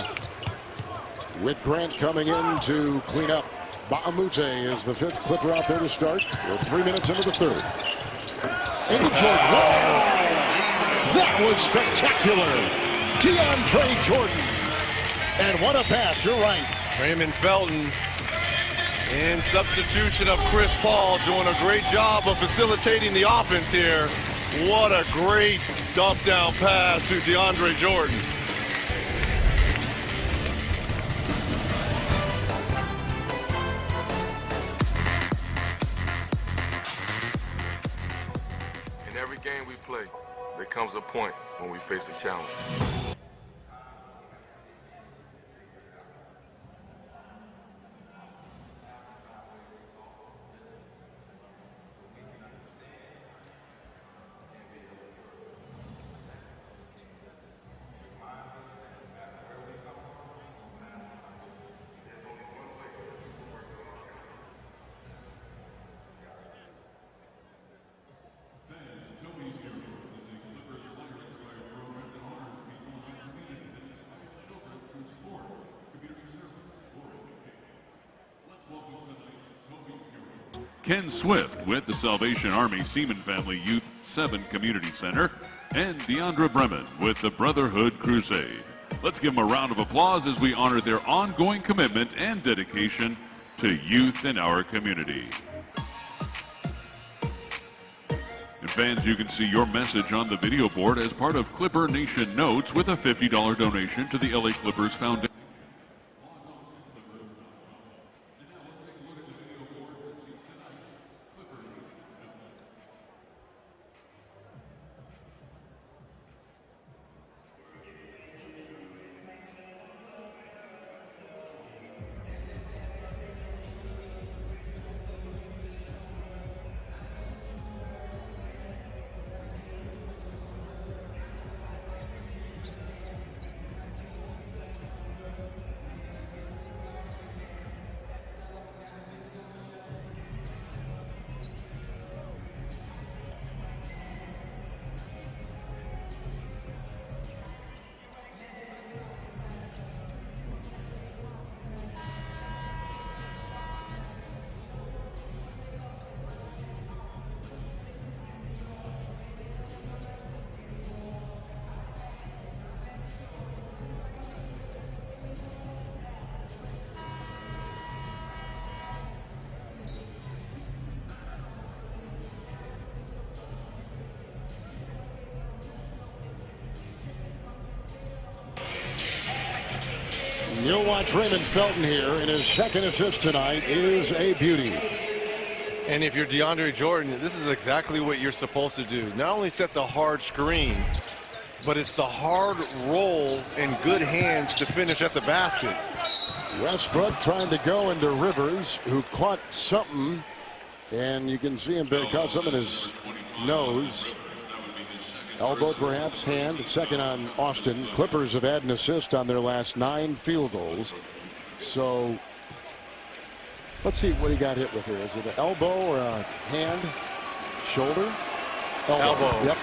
With Grant coming in to clean up. Baamute is the 5th Clipper out there to start. We're 3 minutes into the 3rd. Into Jordan. That was spectacular. DeAndre Jordan. And what a pass, you're right. Raymond Felton in substitution of Chris Paul, doing a great job of facilitating the offense here. What a great dump down pass to DeAndre Jordan. In every game we play, there comes a point when we face a challenge. Ken Swift with the Salvation Army Seaman Family Youth 7 Community Center, and Deandra Bremen with the Brotherhood Crusade. Let's give them a round of applause as we honor their ongoing commitment and dedication to youth in our community. And fans, you can see your message on the video board as part of Clipper Nation Notes with a $50 donation to the LA Clippers Foundation. You'll watch Raymond Felton here, and his second assist tonight is a beauty. And if you're DeAndre Jordan, this is exactly what you're supposed to do. Not only set the hard screen, but it's the hard roll and good hands to finish at the basket. Westbrook trying to go into Rivers, who caught something, and you can see him caught something in his nose. Elbow, perhaps, hand. Second on Austin. Clippers have had an assist on their last 9 field goals. So let's see what he got hit with here. Is it an elbow or a hand? Shoulder? Elbow. Yep.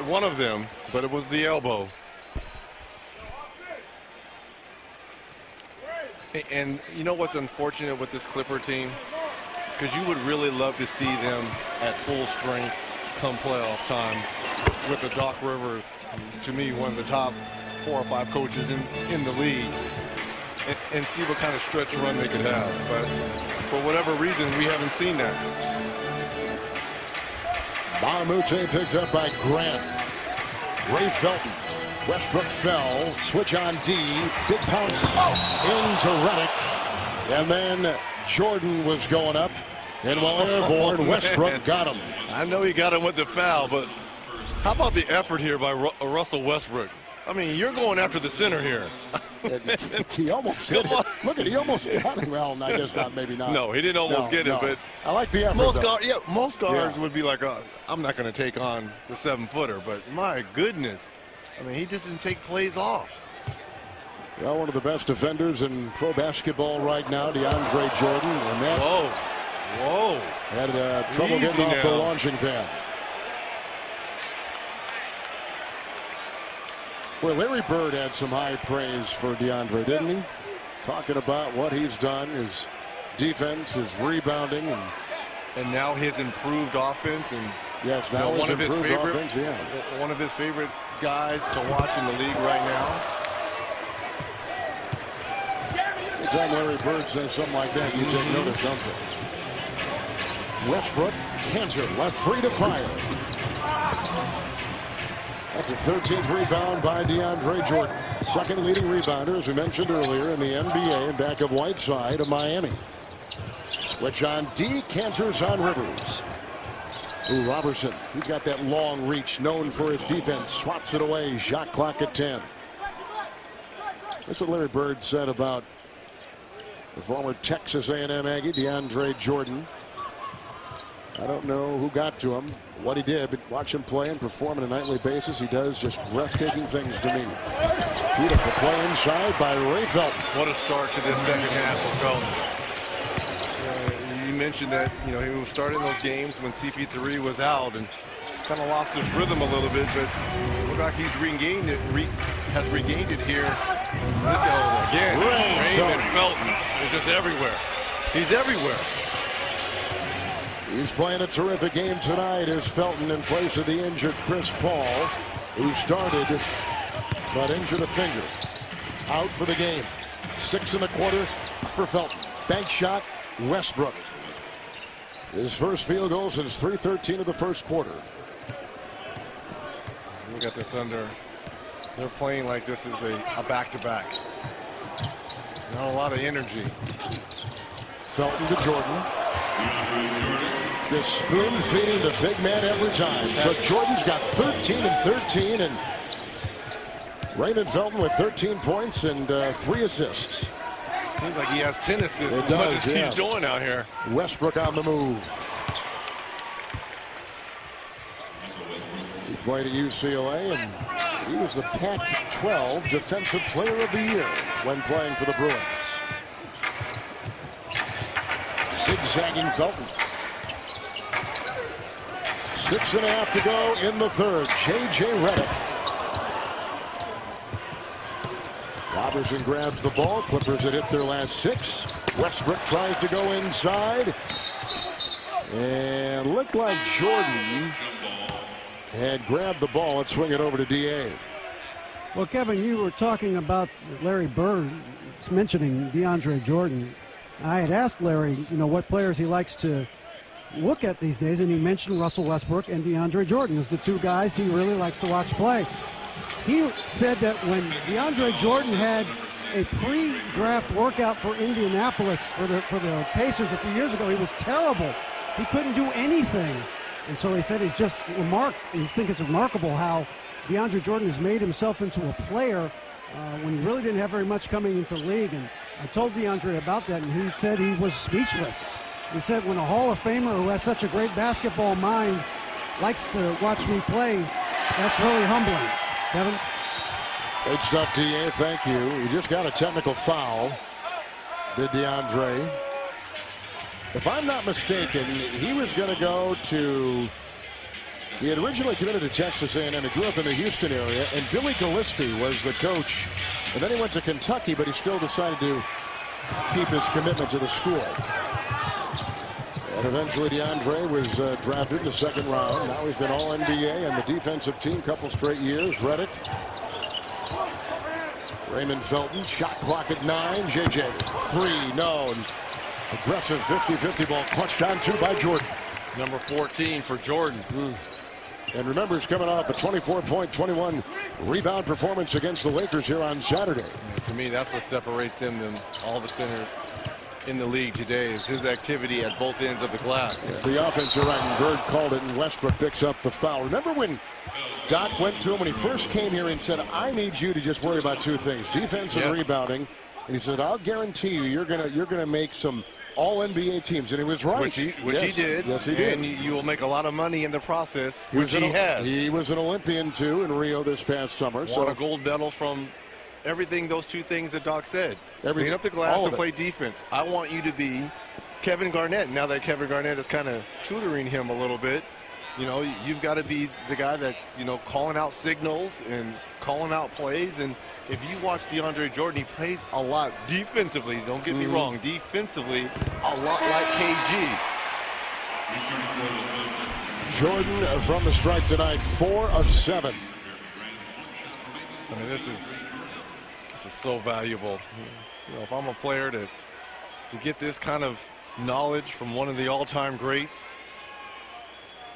One of them, but it was the elbow. And you know what's unfortunate with this Clipper team? Because you would really love to see them at full strength come playoff time with the Doc Rivers, to me, one of the top 4 or 5 coaches in the league, and see what kind of stretch run they could have. But for whatever reason, we haven't seen that. Baamute picked up by Grant. Ray Felton. Westbrook fell. Switch on D. Big pounce into Redick. And then Jordan was going up. And while airborne, Westbrook got him. I know he got him with the foul, but how about the effort here by Russell Westbrook? I mean, you're going after the center here. He almost hit it. Look at, he almost got him. Well, I guess not, maybe not. No, he didn't almost get it, but I like the effort. Most guards would be like, I'm not going to take on the 7-footer, but my goodness. I mean, he just didn't take plays off. Well, one of the best defenders in pro basketball right now, DeAndre Jordan. And that Whoa. Had trouble Easy getting off the now. launching pad. Well, Larry Bird had some high praise for DeAndre, didn't he? Talking about what he's done, his defense, his rebounding, and now his improved offense. And yes, now one of his favorite offense, yeah. One of his favorite guys to watch in the league right now. Anytime Larry Bird says something like that, you take notice, don't you? Westbrook, cancer, left free to fire. That's a 13th rebound by DeAndre Jordan. Second leading rebounder, as we mentioned earlier, in the NBA, in back of Whiteside of Miami. Switch on D, Cantor's on Rivers. Ooh, Robertson, he's got that long reach, known for his defense. Swats it away, shot clock at 10. That's what Larry Bird said about the former Texas A&M Aggie, DeAndre Jordan. I don't know who got to him, what he did, but watch him play and perform on a nightly basis. He does just breathtaking things to me. Beautiful play inside by Ray Felton. What a start to this second half for Felton. You mentioned that, he was starting those games when CP3 was out and kind of lost his rhythm a little bit, but it looks like he's regained it here. Again, Raymond Felton is just everywhere. He's everywhere. He's playing a terrific game tonight as Felton in place of the injured Chris Paul, who started but injured a finger. Out for the game. 6 in the quarter for Felton. Bank shot, Westbrook. His first field goal since 3:13 of the first quarter. Look at the Thunder. They're playing like this is a back-to-back. Not a lot of energy. Felton to Jordan. This spoon feeding the big man every time. So Jordan's got 13 and 13, and Raymond Felton with 13 points and 3 assists. Seems like he has 10 assists. It does, much as he's doing out here. Westbrook on the move. He played at UCLA, and he was the Pac-12 Defensive Player of the Year when playing for the Bruins. Zigzagging Felton. 6.5 to go in the third. J.J. Redick. Robertson grabs the ball. Clippers had hit their last 6. Westbrook tries to go inside. And looked like Jordan had grabbed the ball and swing it over to D.A. Well, Kevin, you were talking about Larry Bird mentioning DeAndre Jordan. I had asked Larry, what players he likes to look at these days, and he mentioned Russell Westbrook and DeAndre Jordan as the 2 guys he really likes to watch play. He said that when DeAndre Jordan had a pre-draft workout for Indianapolis for the Pacers a few years ago, he was terrible. He couldn't do anything. And so he said he thinks it's remarkable how DeAndre Jordan has made himself into a player when he really didn't have very much coming into the league. And I told DeAndre about that, and he said he was speechless. He said when a Hall of Famer who has such a great basketball mind likes to watch me play, that's really humbling. Kevin? Great stuff, D.A. Thank you. He just got a technical foul, did DeAndre. If I'm not mistaken, he was going to go to... He had originally committed to Texas A&M. He grew up in the Houston area, and Billy Gillespie was the coach. And then he went to Kentucky, but he still decided to keep his commitment to the school. And eventually DeAndre was drafted in the 2nd round. Now he's been All-NBA and the defensive team couple straight years. Redick. Raymond Felton. Shot clock at 9. J.J. 3. No. Aggressive 50-50 ball clutched on to by Jordan. Number 14 for Jordan. And remember, he's coming off a 24-point, 21 rebound performance against the Lakers here on Saturday. To me, that's what separates him than all the centers in the league today, is his activity at both ends of the glass. Yeah, the offense, right, and Bird called it, and Westbrook picks up the foul. Remember when Doc went to him when he first came here and said, I need you to just worry about 2 things, defense and rebounding. And he said, I'll guarantee you, you're gonna make some All-NBA teams. And he was right. Which he did. Yes, he did. And you will make a lot of money in the process, which he has. He was an Olympian, too, in Rio this past summer. Won a gold medal from everything, those two things that Doc said. Everything. Clean up the glass All and of it. play defense. I want you to be Kevin Garnett. Now that Kevin Garnett is kind of tutoring him a little bit, you know, you've got to be the guy that's, you know, calling out signals and calling out plays. And if you watch DeAndre Jordan, he plays a lot defensively. Don't get me wrong. Defensively, a lot like KG. Jordan from the strike tonight, 4 of 7. I mean, this is so valuable. You know, if I'm a player to get this kind of knowledge from one of the all-time greats,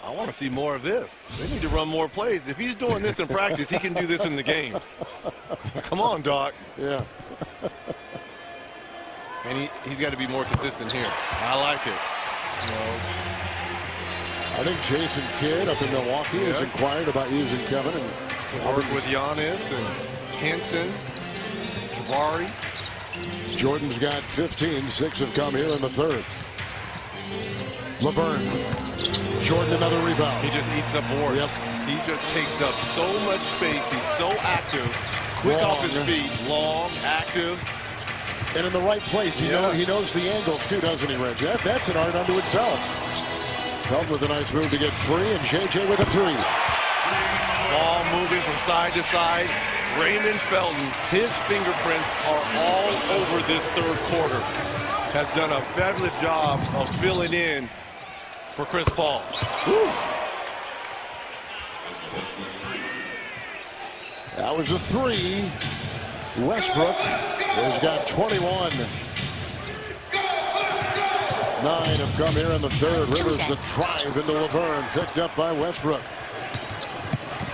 I want to see more of this. They need to run more plays. If he's doing this in practice, he can do this in the games. Come on, Doc. Yeah. And he's got to be more consistent here. I like it. You know, I think Jason Kidd up in Milwaukee has inquired about using Kevin and to work with Giannis and Henson, Jabari. Jordan's got 15. 6 have come here in the third. Laverne. Jordan another rebound. He just eats up boards. Yep. He just takes up so much space. He's so active, quick off his feet, long, active. And in the right place. He knows the angles too, doesn't he, Reg? That's an art unto itself. Felton with a nice move to get free, and JJ with a 3. Ball moving from side to side. Raymond Felton, his fingerprints are all over this third quarter. Has done a fabulous job of filling in for Chris Paul. Oof. That was a 3. Westbrook has got 21. 9 have come here in the third. Rivers the drive into Laverne, picked up by Westbrook.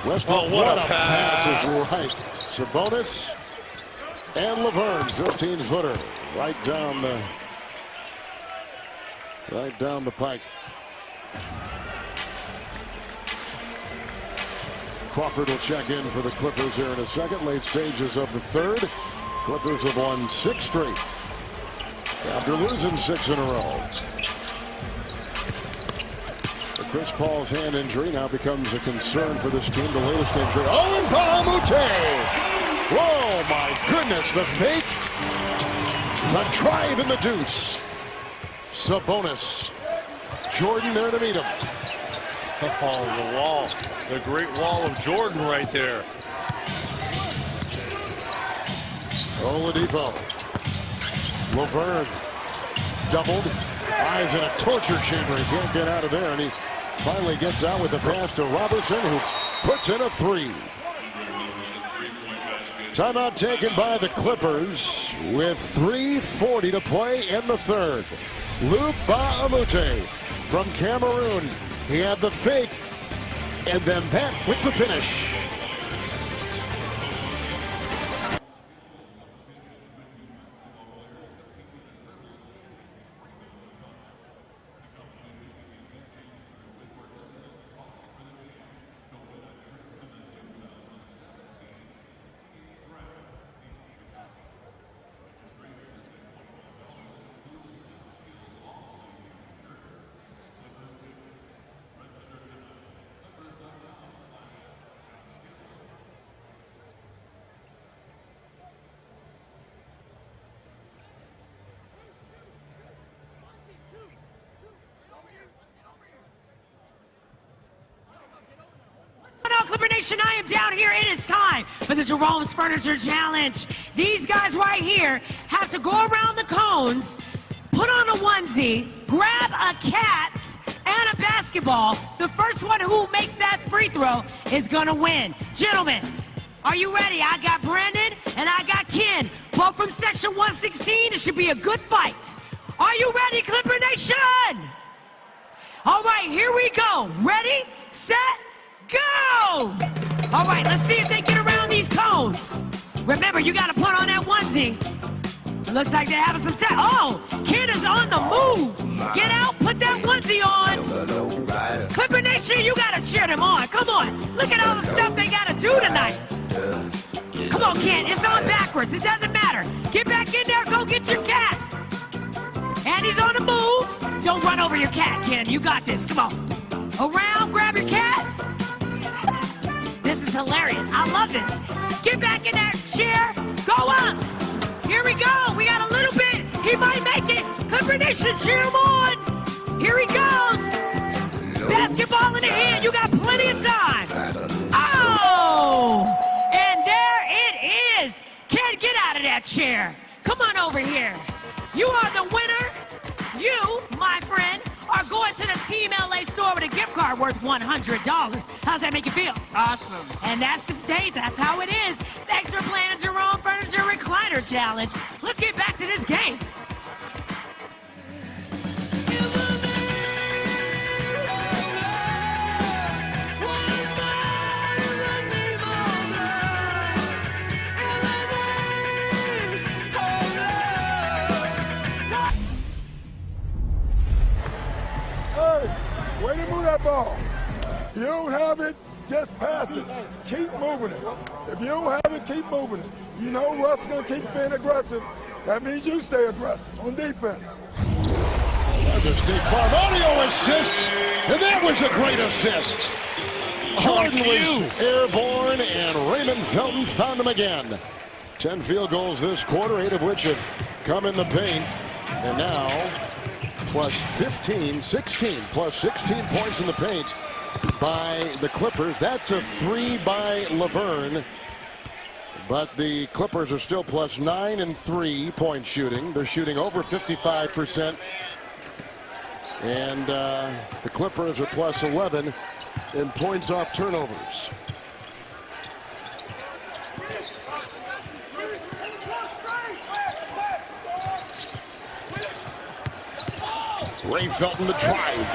Westbrook, what a pass is right. Sabonis and Laverne, 15-footer, right down the pike. Crawford will check in for the Clippers here in a second. Late stages of the third. Clippers have won 6 straight after losing 6 in a row. Chris Paul's hand injury now becomes a concern for this team. The latest injury. Oh, and Bahamute! Whoa, my goodness, the fake. The drive in the deuce. Sabonis. Jordan there to meet him. Oh, the wall. The great wall of Jordan right there. Oladipo. Laverne. Doubled. Eyes in a torture chamber. He can't get out of there, and he finally gets out with the pass to Robertson, who puts in a 3. Timeout taken by the Clippers with 3:40 to play in the third. Luke Bahamute from Cameroon. He had the fake, and then that with the finish. Clipper Nation, I am down here. It is time for the Jerome's Furniture Challenge. These guys right here have to go around the cones, put on a onesie, grab a cat and a basketball. The first one who makes that free throw is gonna win. Gentlemen, are you ready? I got Brandon and I got Ken, both from section 116. It should be a good fight. Are you ready, Clipper Nation? All right, here we go. Ready, set, go! All right, let's see if they get around these cones. Remember, you got to put on that onesie. It looks like they're having some time. Oh, Ken is on the move. Get out, put that onesie on. Clipper Nation, you got to cheer them on. Come on. Look at all the stuff they got to do tonight. Come on, Ken. It's on backwards. It doesn't matter. Get back in there. Go get your cat. And he's on the move. Don't run over your cat, Ken. You got this. Come on. Around, grab your cat. This is hilarious. I love this. Get back in that chair. Go up. Here we go. We got a little bit. He might make it. Clipper Nation, cheer him on. Here he goes. Basketball in the hand. You got plenty of time. Oh! And there it is. Can't get out of that chair. Come on over here. You are the winner. You, my friend, are going to the Team LA store with a gift card worth $100. How's that make you feel? Awesome. And that's the day. That's how it is. Thanks for playing Jerome Furniture Recliner Challenge. Let's get back to this game. Way to move that ball. If you don't have it, just pass it. Keep moving it. If you don't have it, keep moving it. You know Russ is going to keep being aggressive. That means you stay aggressive on defense. The State Farm Audio assists, and that was a great assist. Jordan was airborne, and Raymond Felton found him again. 10 field goals this quarter, 8 of which have come in the paint. And now, plus 16 points in the paint by the Clippers. That's a 3 by Laverne. But the Clippers are still plus 9 in 3-point shooting. They're shooting over 55%. And the Clippers are plus 11 in points off turnovers. Ray Felton the drive.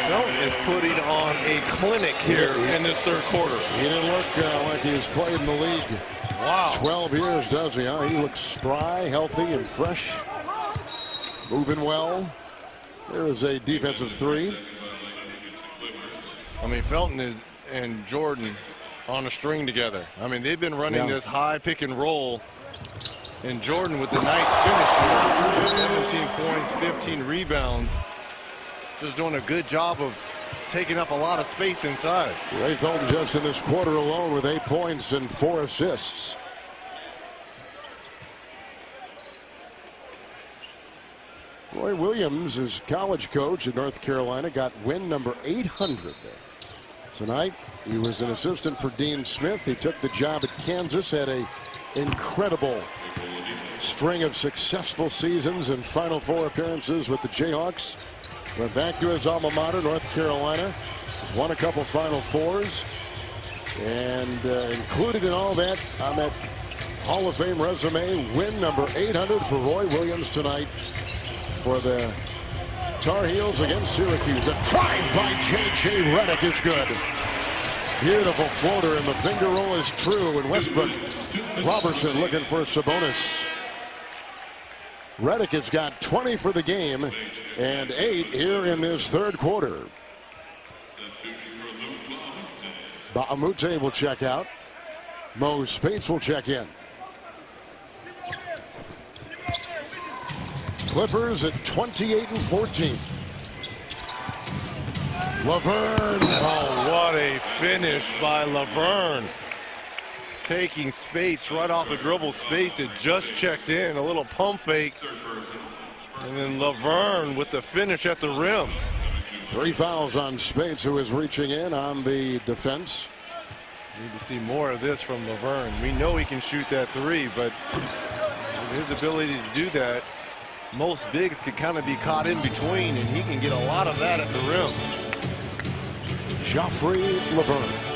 Felton is putting on a clinic here in this third quarter. He didn't look like he's played in the league. Wow. 12 years, does he? Huh? He looks spry, healthy, and fresh. Moving well. There is a defensive 3. I mean, Felton and Jordan on a string together. I mean, they've been running this high pick and roll. And Jordan with the nice finish here. 17 points, 15 rebounds. Just doing a good job of taking up a lot of space inside. Ray Felton just in this quarter alone with 8 points and 4 assists. Roy Williams, his college coach at North Carolina, got win number 800 tonight. He was an assistant for Dean Smith. He took the job at Kansas, had a incredible string of successful seasons and Final Four appearances with the Jayhawks. Went back to his alma mater, North Carolina. He's won a couple Final Fours. And included in all that on that Hall of Fame resume, win number 800 for Roy Williams tonight for the Tar Heels against Syracuse. A drive by J.J. Redick is good. Beautiful floater, and the finger roll is true. And Westbrook Robertson looking for Sabonis. Redick has got 20 for the game and 8 here in this third quarter. Baamute will check out. Mo Spates will check in. Clippers at 28-14. Laverne. Oh, what a finish by Laverne. Taking Spates right off the dribble. Spates had just checked in. A little pump fake. And then Laverne with the finish at the rim. 3 fouls on Spates, who is reaching in on the defense. Need to see more of this from Laverne. We know he can shoot that 3, but with his ability to do that, most bigs could kind of be caught in between, and he can get a lot of that at the rim. Joffrey Laverne.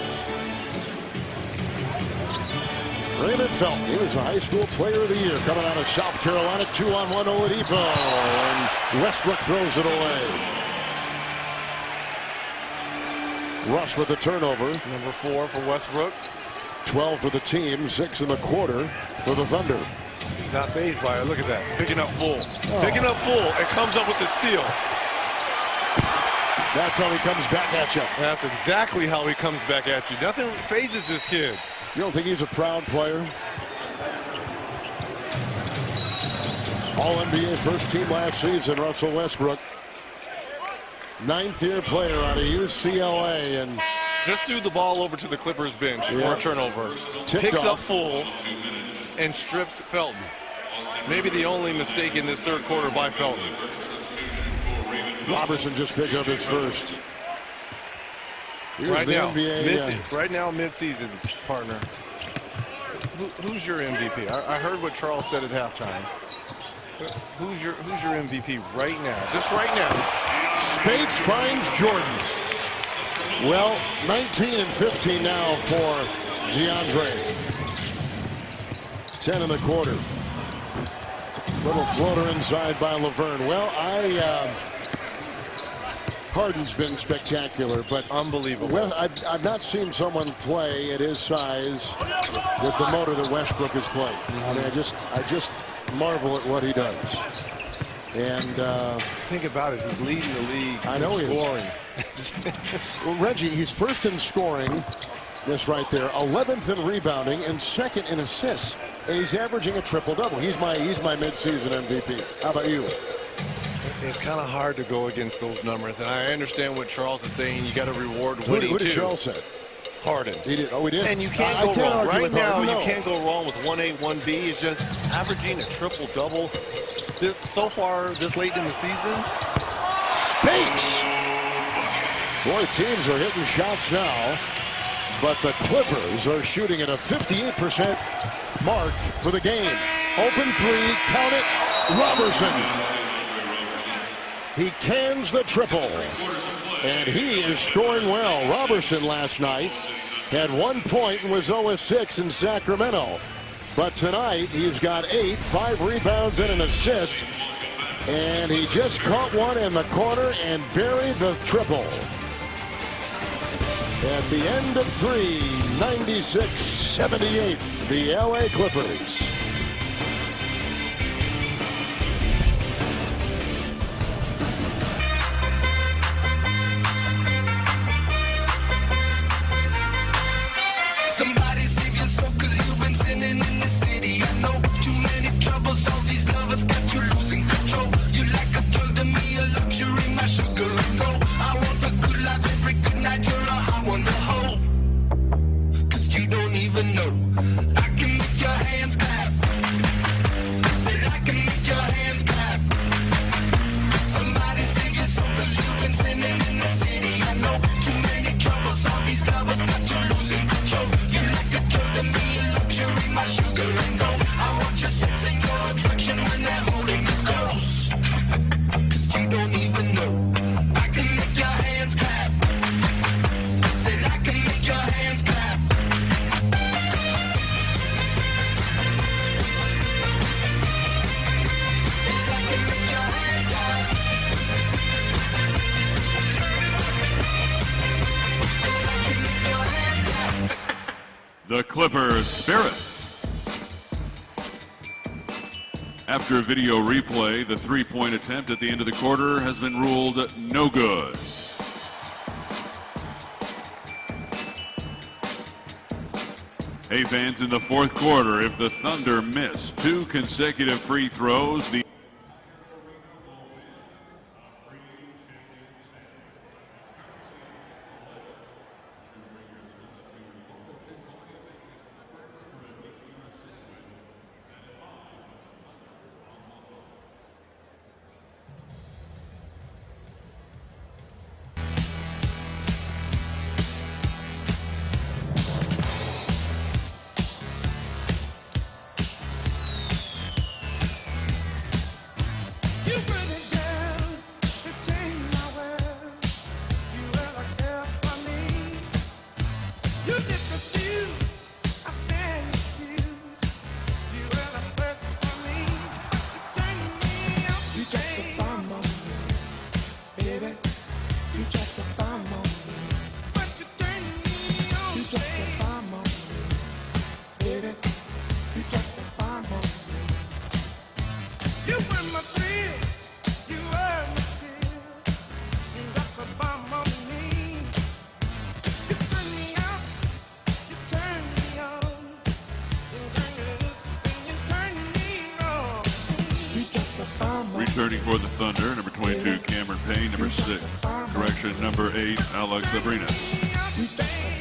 Raymond Felton, he was a high school player of the year coming out of South Carolina. 2-on-1 Oladipo, and Westbrook throws it away. Russ with the turnover. Number 4 for Westbrook. 12 for the team, 6 in the quarter for the Thunder. He's not fazed by it. Look at that. Picking up full. Picking up full and comes up with the steal. That's how he comes back at you. That's exactly how he comes back at you. Nothing phases this kid. You don't think he's a proud player? All-NBA first team last season, Russell Westbrook. 9th-year player out of UCLA, and just threw the ball over to the Clippers bench for a turnover. Picks up full, and stripped Felton. Maybe the only mistake in this third quarter by Felton. Robertson just picked up his first. Here's Right the now, NBA, right now, mid-season, partner. Who's your MVP? I heard what Charles said at halftime. Who's your MVP right now? Just right now. Spates finds Jordan. Well, 19 and 15 now for DeAndre. 10 in the quarter. Little floater inside by Laverne. Well, Harden's been spectacular, but unbelievable. Well, I've not seen someone play at his size with the motor that Westbrook has played. I mean, I just marvel at what he does. And think about it, he's leading the league. I know in scoring. Well, Reggie, he's first in scoring. This right there, 11th in rebounding and second in assists, and he's averaging a triple-double. He's my mid-season MVP. How about you? It's kind of hard to go against those numbers, and I understand what Charles is saying. You got to reward winning. Who did too. Charles say? Harden. He did. Oh, he did. And you can't go wrong. Right now, you can't go wrong with 1A, 1B. It's just averaging a triple-double. So far, this late in the season. Spates. Boy, teams are hitting shots now, but the Clippers are shooting at a 58% mark for the game. Open three, count it, Robertson. He cans the triple, and he is scoring well. Robertson last night had 1 point and was 0 of 6 in Sacramento. But tonight, he's got 8, 5 rebounds and an assist. And he just caught one in the corner and buried the triple. At the end of 3, 96-78, the LA Clippers. Somebody save your soul, 'cause you've been sinning in the city. I know too many troubles, all these lovers got you losing control. You like a drug to me, a luxury, my sugar and gold. I want the good life every good night, you're a high one to hold. 'Cause you don't even know. I can make your hands clap. Said I can make your hands clap. Somebody save your soul, 'cause you've been sinning in the city. I know too many troubles, all these lovers got you losing control. You like a drug to me, a luxury, my sugar and gold. I want your sex and your attraction when they're holding you close. 'Cause you don't even know. I can make your hands clap. Said I can make your hands clap. The Clippers Spirit. After a video replay, the three-point attempt at the end of the quarter has been ruled no good. Hey fans, in the fourth quarter, if the Thunder miss 2 consecutive free throws, the returning for the Thunder, number 22, Cameron Payne, number 6, number 8, Alex Abrines.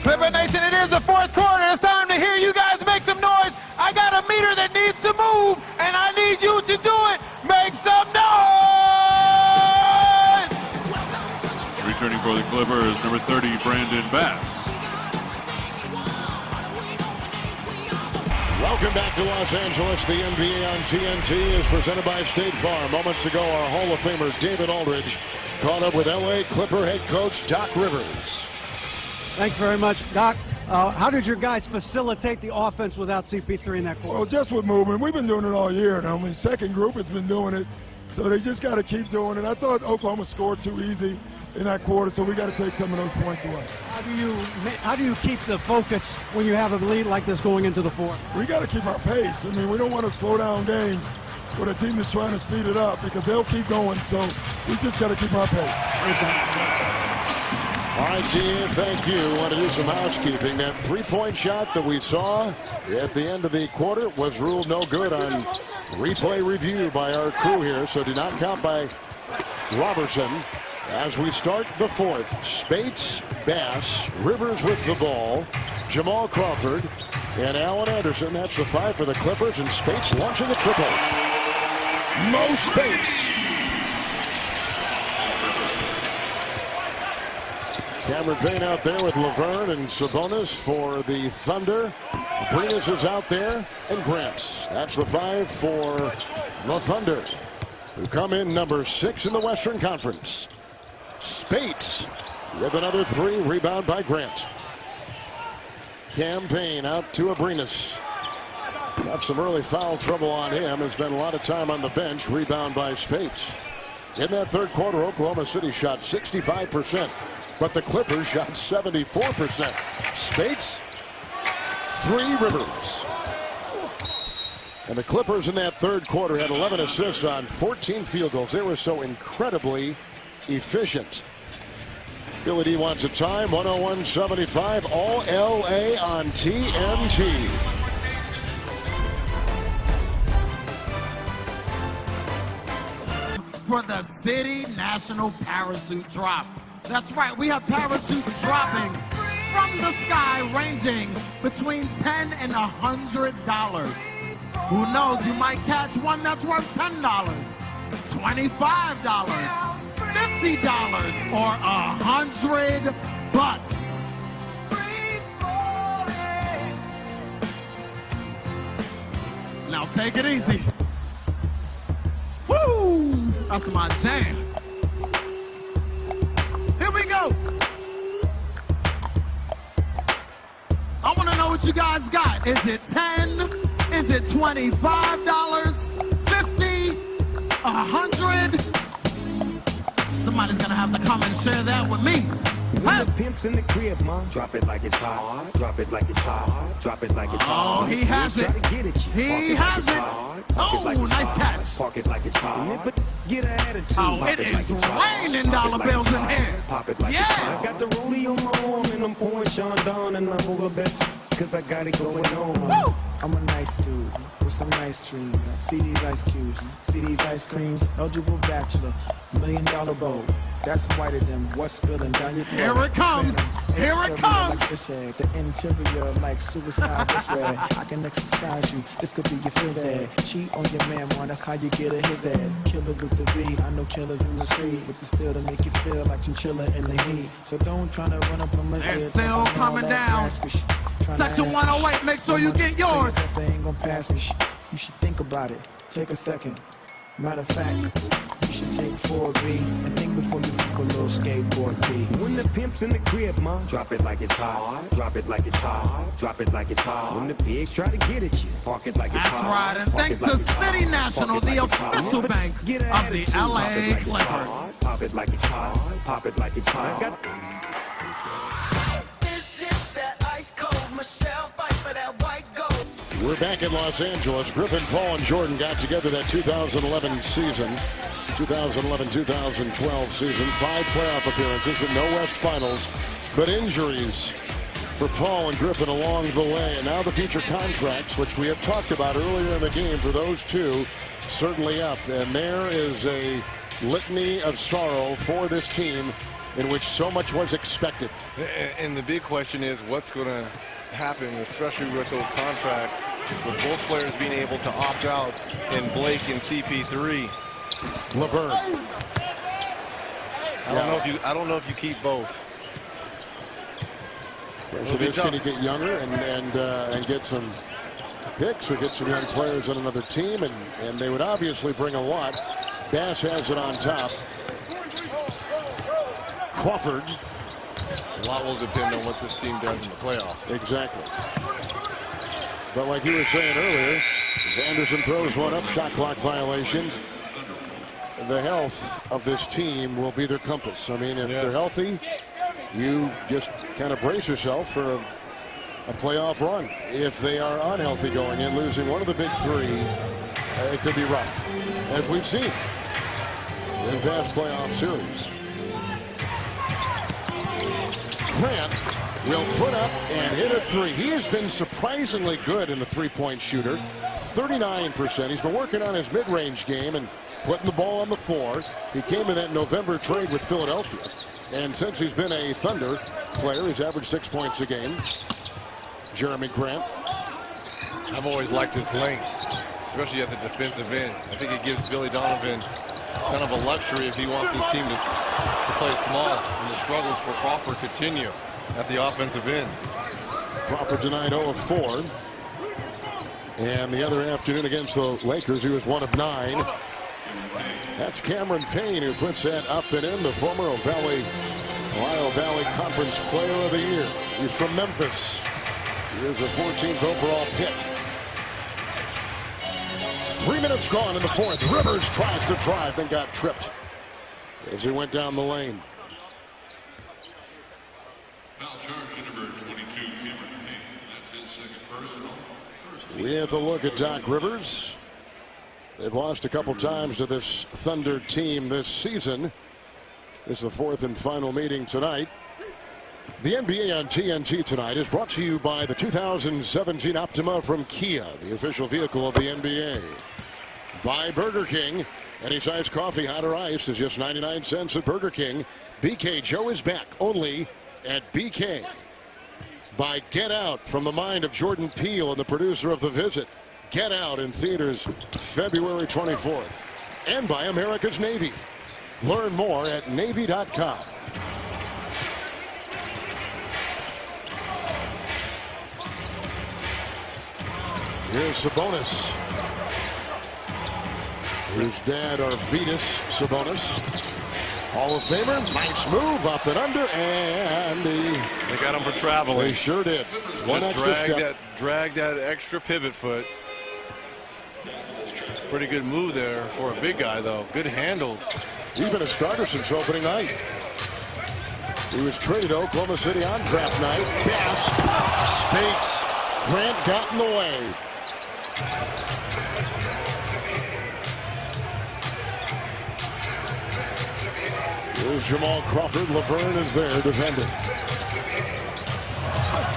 Clipper Nation, it is the fourth quarter. It's time to hear you guys make some noise. I got a meter that needs to move, and I need you to do it. Make some noise! Returning for the Clippers, number 30, Brandon Bass. Welcome back to Los Angeles. The NBA on TNT is presented by State Farm. Moments ago, our Hall of Famer David Aldridge caught up with LA Clipper head coach Doc Rivers. Thanks very much, Doc. How did your guys facilitate the offense without CP3 in that quarter? Well, just with movement. We've been doing it all year. And I mean, second group has been doing it, so they just got to keep doing it. I thought Oklahoma scored too easy in that quarter, so we got to take some of those points away. How do you keep the focus when you have a lead like this going into the fourth? We got to keep our pace. I mean, we don't want to slow down game with a team that's trying to speed it up because they'll keep going. So we just got to keep our pace. All right, Dean, thank you. Want to do some housekeeping. That three-point shot that we saw at the end of the quarter was ruled no good on replay review by our crew here, so did not count by Robertson. As we start the fourth, Spates, Bass, Rivers with the ball, Jamal Crawford, and Allen Anderson. That's the five for the Clippers, and Spates launching a triple. Mo Spates. Cameron Payne out there with Laverne and Sabonis for the Thunder. Abrinas is out there, and Grant. That's the five for the Thunder, who come in number 6 in the Western Conference. Spates with another three, rebound by Grant. Cam Payne out to Abrinas. Got some early foul trouble on him. Has spent a lot of time on the bench. Rebound by Spates. In that third quarter, Oklahoma City shot 65%, but the Clippers shot 74%. Spates, 3 Rivers. And the Clippers in that third quarter had 11 assists on 14 field goals. They were so incredibly efficient. Billy D wants a time, 101.75, all LA on TNT. For the City National Parachute Drop. That's right, we have parachutes dropping from the sky ranging between $10 and $100. Who knows, you might catch one that's worth $10, $25, $50, or $100. Now take it easy. Woo! That's my jam. Here we go. I want to know what you guys got. Is it 10? Is it $25? $50? $100? Somebody's gonna have to come and share that with me. When the pimp's in the crib, mom, drop it like it's hot. Drop it like it's hot. Drop it like it's hot. Oh, he has it. He has it. Oh, nice catch. Park it like it's hot. Get an attitude. Oh, it is raining dollar bills in here. Pop it like it's hot. I got the rollie on my arm and I'm pouring Sean down and I'm over best because I got it going on. Woo! I'm a nice dude with some nice dreams. See these ice cubes, see these ice creams. Eligible bachelor, $1 million bowl. That's whiter than what's spilling down your throat. Here it comes. Here it comes. Like fish eggs. The interior like suicide. This red. I can exercise you. This could be your phys ed. Cheat on your man, man. That's how you get a his ed. Killer with the beat. I know killers in the street with the steel to make you feel like chinchilla in the heat. So don't try to run up on my head. They're still coming down. Section 108. Make sure you get yours. They ain't gonna pass me. You should think about it. Take a second. Matter of fact, you should take 4B and think before you fuck a little skateboard P. When the pimp's in the crib, mom, drop it like it's hot. Drop it like it's hot. Drop it like it's hot. When the pigs try to get at you, park it like it's hot. That's right, and thanks to City National, the official bank of the LA Clippers. Pop it like it's hot. Pop it like it's hot. We're back in Los Angeles. Griffin, Paul, and Jordan got together that 2011 season, 2011-2012 season. 5 playoff appearances, but no West Finals. But injuries for Paul and Griffin along the way. And now the future contracts, which we have talked about earlier in the game for those two, certainly up. And there is a litany of sorrow for this team in which so much was expected. And the big question is what's going to happen, especially with those contracts, with both players being able to opt out in Blake and CP3. Laverne. I don't know if you keep both. So this going to get younger and get some picks or get some young players on another team, and they would obviously bring a lot. Bass has it on top. Crawford. A lot will depend on what this team does in the playoffs. Exactly. But like you were saying earlier, as Anderson throws one up, shot clock violation. The health of this team will be their compass. I mean, if they're healthy, you just kind of brace yourself for a playoff run. If they are unhealthy going in, losing one of the big three, it could be rough, as we've seen in past playoff series. Grant will put up and hit a three. He has been surprisingly good in the three-point shooter. 39%. He's been working on his mid-range game and putting the ball on the floor. He came in that November trade with Philadelphia. And since he's been a Thunder player, he's averaged 6 points a game. Jeremy Grant. I've always liked his length, especially at the defensive end. I think it gives Billy Donovan kind of a luxury if he wants his team to play small. And the struggles for Crawford continue at the offensive end. Crawford tonight 0 of 4. And the other afternoon against the Lakers, he was 1 of 9. That's Cameron Payne who puts that up and in, the former Ohio Valley Conference Player of the Year. He's from Memphis. He is a 14th overall pick. 3 minutes gone in the fourth. Rivers tries to drive, then got tripped as he went down the lane. We have to look at Doc Rivers. They've lost a couple times to this Thunder team this season. This is the fourth and final meeting tonight. The NBA on TNT tonight is brought to you by the 2017 Optima from Kia, the official vehicle of the NBA. By Burger King. Any size coffee, hot or iced, is just 99 cents at Burger King. BK Joe is back only at BK. By Get Out, from the mind of Jordan Peele and the producer of The Visit. Get Out in theaters February 24th. And by America's Navy. Learn more at Navy.com. Here's Sabonis. His dad, Arvydas Sabonis. Hall of Famer, nice move up and under, and they got him for traveling. They sure did. One extra step. Drag that extra pivot foot. Pretty good move there for a big guy, though. Good handles. He's been a starter since opening night. He was traded to Oklahoma City on draft night. Bass, Spates, Grant got in the way. Here's Jamal Crawford. Laverne is there defending.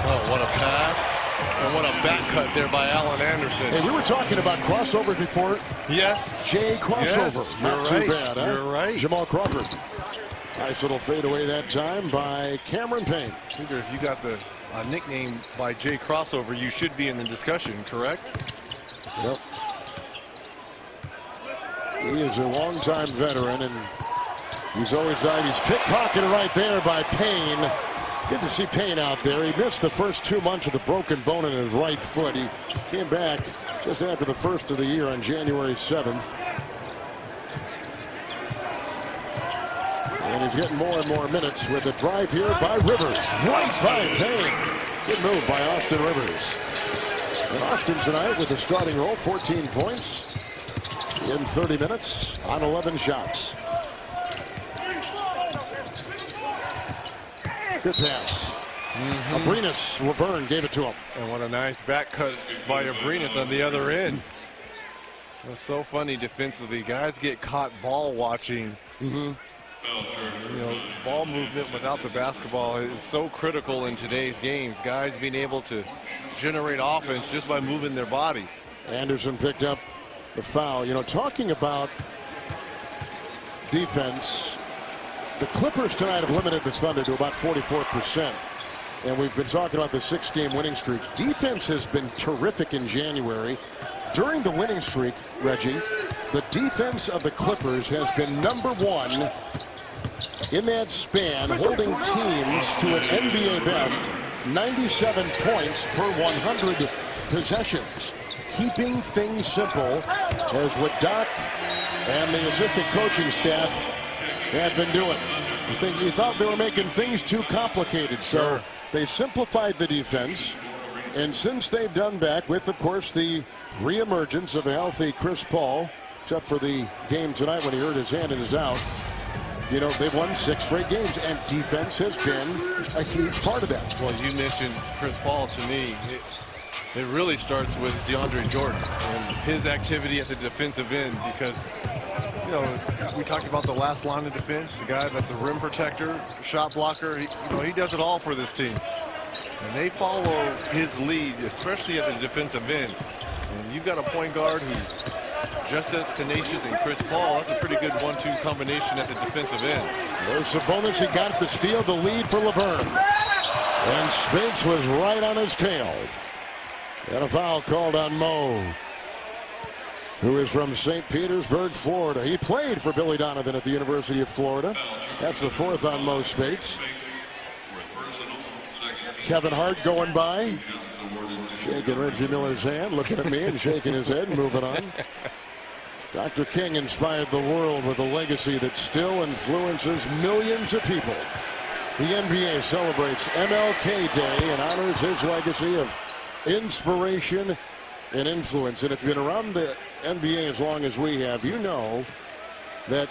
Oh, what a pass. And what a back cut there by Allen Anderson. Hey, we were talking about crossovers before. Yes. Jay crossover. Yes, not too right. bad. Huh? You're right. Jamal Crawford. Nice little fadeaway that time by Cameron Payne. Figure if you got the nickname by Jay Crossover, you should be in the discussion, correct? Yep. He is a longtime veteran, and he's always died. He's pickpocketed right there by Payne. Good to see Payne out there. He missed the first 2 months with a broken bone in his right foot. He came back just after the first of the year on January 7th. And he's getting more and more minutes with a drive here by Rivers. Right by Payne. Good move by Austin Rivers. And Austin tonight with the starting role, 14 points in 30 minutes on 11 shots. Good pass. Abrinas, Laverne gave it to him. And what a nice back cut by Abrinas on the other end. It was so funny defensively. Guys get caught ball watching. You know, ball movement without the basketball is so critical in today's games. Guys being able to generate offense just by moving their bodies. Anderson picked up the foul. You know, talking about defense, The Clippers tonight have limited the Thunder to about 44%. And we've been talking about the 6-game winning streak. Defense has been terrific in January. During the winning streak, Reggie, the defense of the Clippers has been #1 in that span, holding teams to an NBA best 97 points per 100 possessions. Keeping things simple, as what Doc and the assistant coaching staff have been doing. You thought they were making things too complicated, so they simplified the defense. And since they've done back with, of course, the reemergence of a healthy Chris Paul, except for the game tonight when he hurt his hand and is out, you know, they've won 6 straight games, and defense has been a huge part of that. Well, you mentioned Chris Paul. To me, it really starts with DeAndre Jordan and his activity at the defensive end, because, you know, we talked about the last line of defense, the guy that's a rim protector, shot blocker. He does it all for this team. And they follow his lead, especially at the defensive end. And you've got a point guard who's just as tenacious in Chris Paul. That's a pretty good 1-2 combination at the defensive end. There's Sabonis. He got the steal, the lead for Laverne. And Spinks was right on his tail. And a foul called on Mo, who is from St. Petersburg, Florida. He played for Billy Donovan at the University of Florida. That's the 4th on Mo Spates. Kevin Hart going by, shaking Reggie Miller's hand, looking at me and shaking his head, moving on. Dr. King inspired the world with a legacy that still influences millions of people. The NBA celebrates MLK Day and honors his legacy of inspiration and influence. And if you've been around the NBA as long as we have, you know that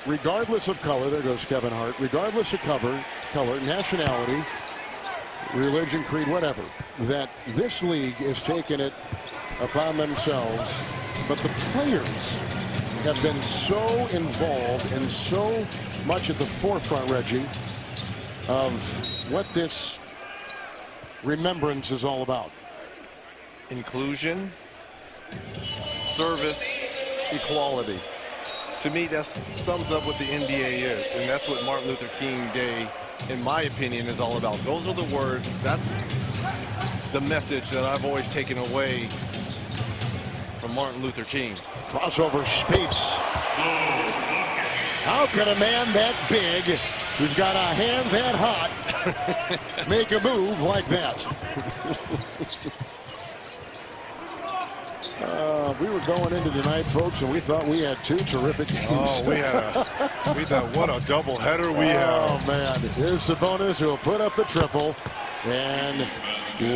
regardless of color, there goes Kevin Hart, regardless of color, nationality, religion, creed, whatever, that this league has taken it upon themselves. But the players have been so involved and so much at the forefront, Reggie, of what this remembrance is all about. Inclusion, service, equality. To me, that sums up what the NBA is, and that's what Martin Luther King Day, in my opinion, is all about. Those are the words. That's the message that I've always taken away from Martin Luther King. Crossover Spates. How can a man that big, who's got a hand that hot, make a move like that? We were going into tonight, folks, and we thought we had 2 terrific games. Oh, we thought, what a doubleheader we have. Oh, man. Here's Sabonis, who will put up the triple and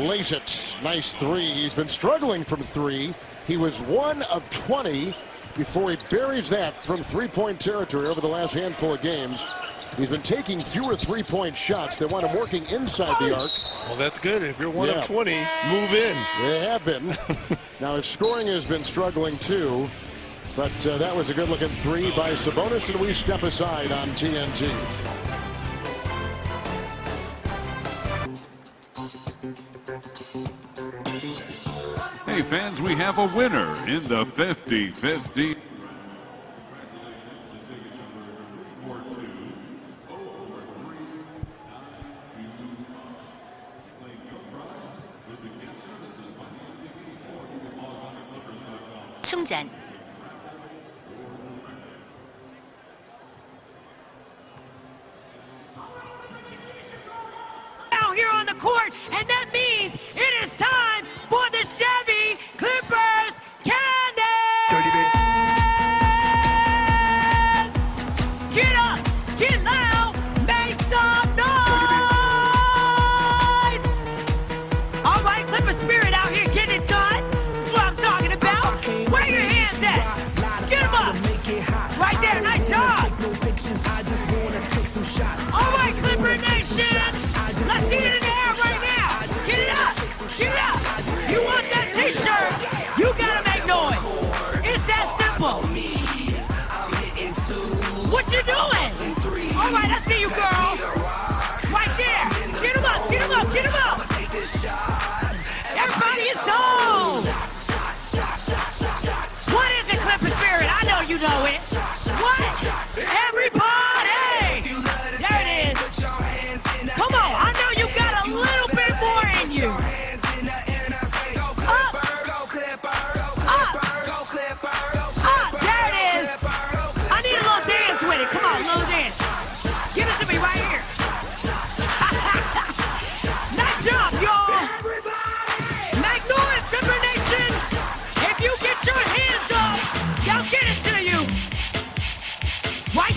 lace it. Nice 3. He's been struggling from 3. He was 1 of 20 before he buries that from 3-point territory over the last handful of games. He's been taking fewer 3-point shots. They want him working inside the arc. Well, that's good. If you're 1 of 20, move in. They have been. Now, his scoring has been struggling, too. But that was a good-looking 3 by Sabonis, and we step aside on TNT. Hey, fans, we have a winner in the 50-50. 충전. Out here on the court, and that means it is time for the Chevy Clippers Candy. Get up, get loud, make some noise. All right, Clipper spirit out here, get it done. That's what I'm talking about. Where your hands at? Get them up. Right there, nice job. All right, Clipper Nation. Let's see it in the air right now. Get it up. Get it up. You want that t-shirt? You gotta make noise. It's that simple. What you doing? All right, I see you, girl. Right there. Get him up. Get him up. Get him up. Everybody is on. What is it, Clipper Spirit? I know you know it. What? Everybody!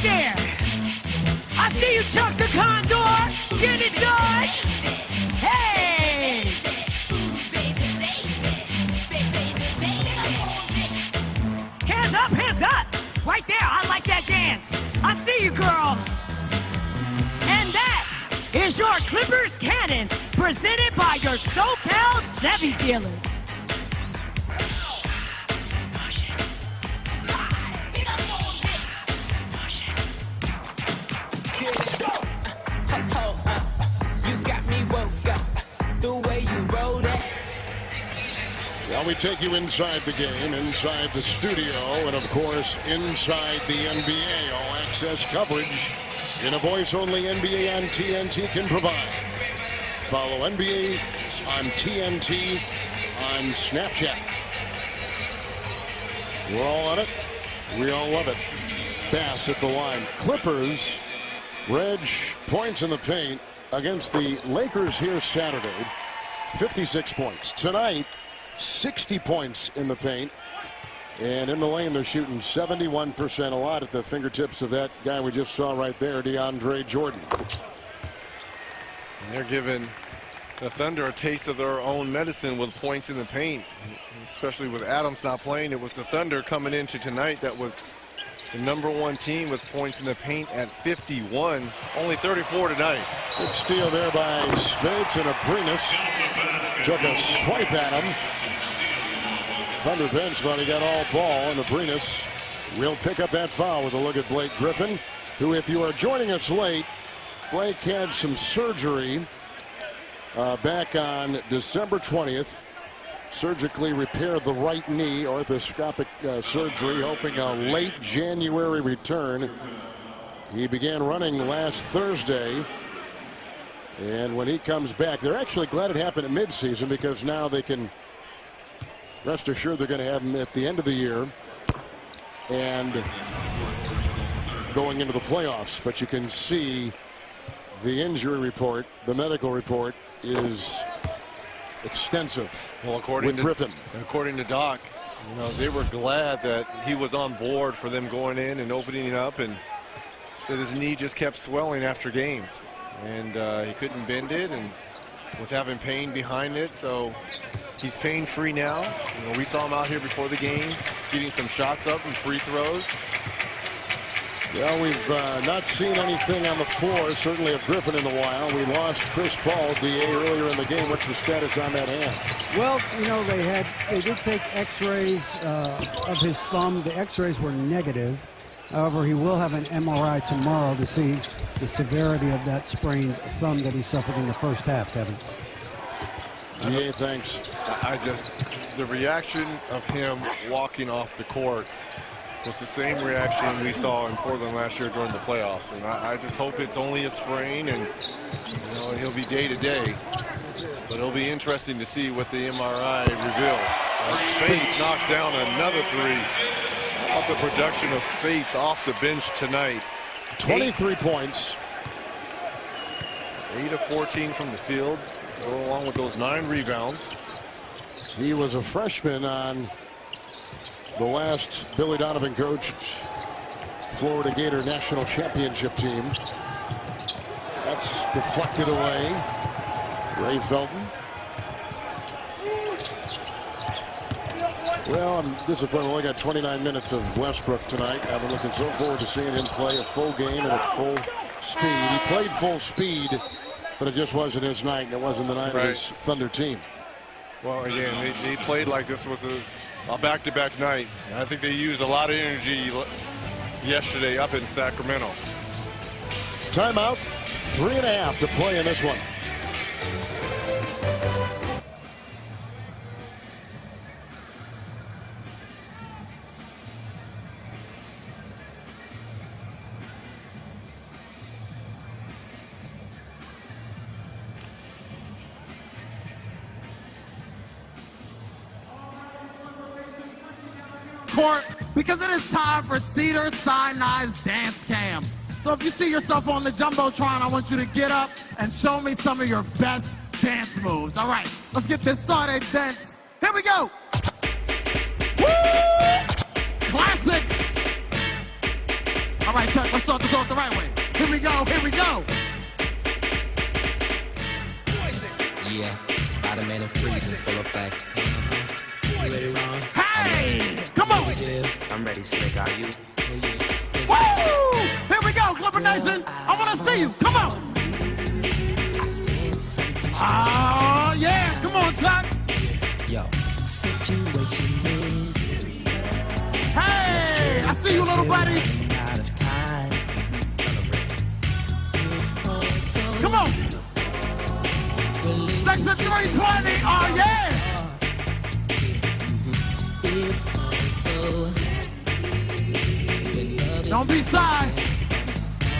there. I see you, Chuck the Condor. Get it done. Hey. Hands up, hands up. Right there, I like that dance. I see you, girl. And that is your Clippers Cannons, presented by your SoCal Chevy dealers. You got me woke up the way you wrote it. Well, we take you inside the game, inside the studio, and of course, inside the NBA. All access coverage in a voice only NBA on TNT can provide. Follow NBA on TNT on Snapchat. We're all on it. We all love it. Bass at the line. Clippers, Reg, points in the paint against the Lakers here Saturday. 56 points. Tonight, 60 points in the paint. And in the lane, they're shooting 71%, a lot at the fingertips of that guy we just saw right there, DeAndre Jordan. And they're giving the Thunder a taste of their own medicine with points in the paint, especially with Adams not playing. It was the Thunder coming into tonight that was the #1 team with points in the paint at 51, only 34 tonight. Good steal there by Spades, and Abrinas took a swipe at him. Thunder bench thought he got all ball, and Abrinas will pick up that foul with a look at Blake Griffin, who, if you are joining us late, Blake had some surgery back on December 20th. Surgically repaired the right knee, arthroscopic surgery, hoping a late January return. He began running last Thursday, and when he comes back, they're actually glad it happened at midseason, because now they can rest assured they're going to have him at the end of the year and going into the playoffs. But you can see the injury report, the medical report, is extensive. Well, according to Doc, you know, they were glad that he was on board for them going in and opening up, and said his knee just kept swelling after games, and he couldn't bend it and was having pain behind it. So he's pain-free now. You know, we saw him out here before the game getting some shots up and free throws. Well, we've not seen anything on the floor, certainly of Griffin, in a while. We lost Chris Paul, DA, earlier in the game. What's the status on that hand? Well, you know, they did take x-rays of his thumb. The x-rays were negative. However, he will have an MRI tomorrow to see the severity of that sprained thumb that he suffered in the first half, Kevin. DA, thanks. The reaction of him walking off the court was the same reaction we saw in Portland last year during the playoffs. And I just hope it's only a sprain, and you know, he'll be day to day. But it'll be interesting to see what the MRI reveals. Fates knocks down another three. Off the production of Fates off the bench tonight. 23 points. 8 of 14 from the field, go along with those 9 rebounds. He was a freshman on the last Billy Donovan coached Florida Gator national championship team. That's deflected away. Ray Felton. Well, I'm disappointed. We only got 29 minutes of Westbrook tonight. I've been looking so forward to seeing him play a full game and at full speed. He played full speed, but it just wasn't his night, and it wasn't the night of his Thunder team. Well, again, they played like this was a back-to-back night. I think they used a lot of energy yesterday up in Sacramento. Timeout. 3.5 to play in this one. Court, because it is time for Cedar Sinai's Dance Cam. So if you see yourself on the Jumbotron, I want you to get up and show me some of your best dance moves. All right, let's get this started, dance. Here we go. Woo! Classic. All right, Chuck, let's start made him freeze in full effect. You ready, Ron? Hey! Come on! I'm ready, Slick. Are you? Woo! Here we go, Clipper Nation. I want to see you. Come on. Oh, yeah. Come on, Chuck. Yo. Situation is. Hey! I see you, little buddy. Out of time. Come on. Section 320. Oh, yeah. It's also. Don't be shy.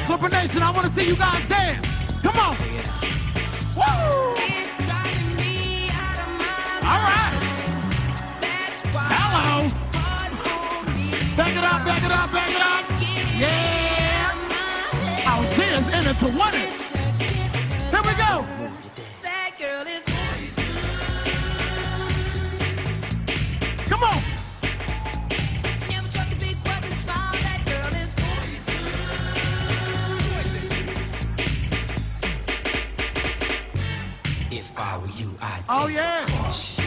Clipper Nation, I want to see you guys dance. Come on. Woo! All right. Hello. Back it up, back it up, back it up. Yeah. Our sins in it to win it. Here we go. That girl is Come on. never trust a big button to smile. That girl is If I were you, I'd Oh, take yeah. caution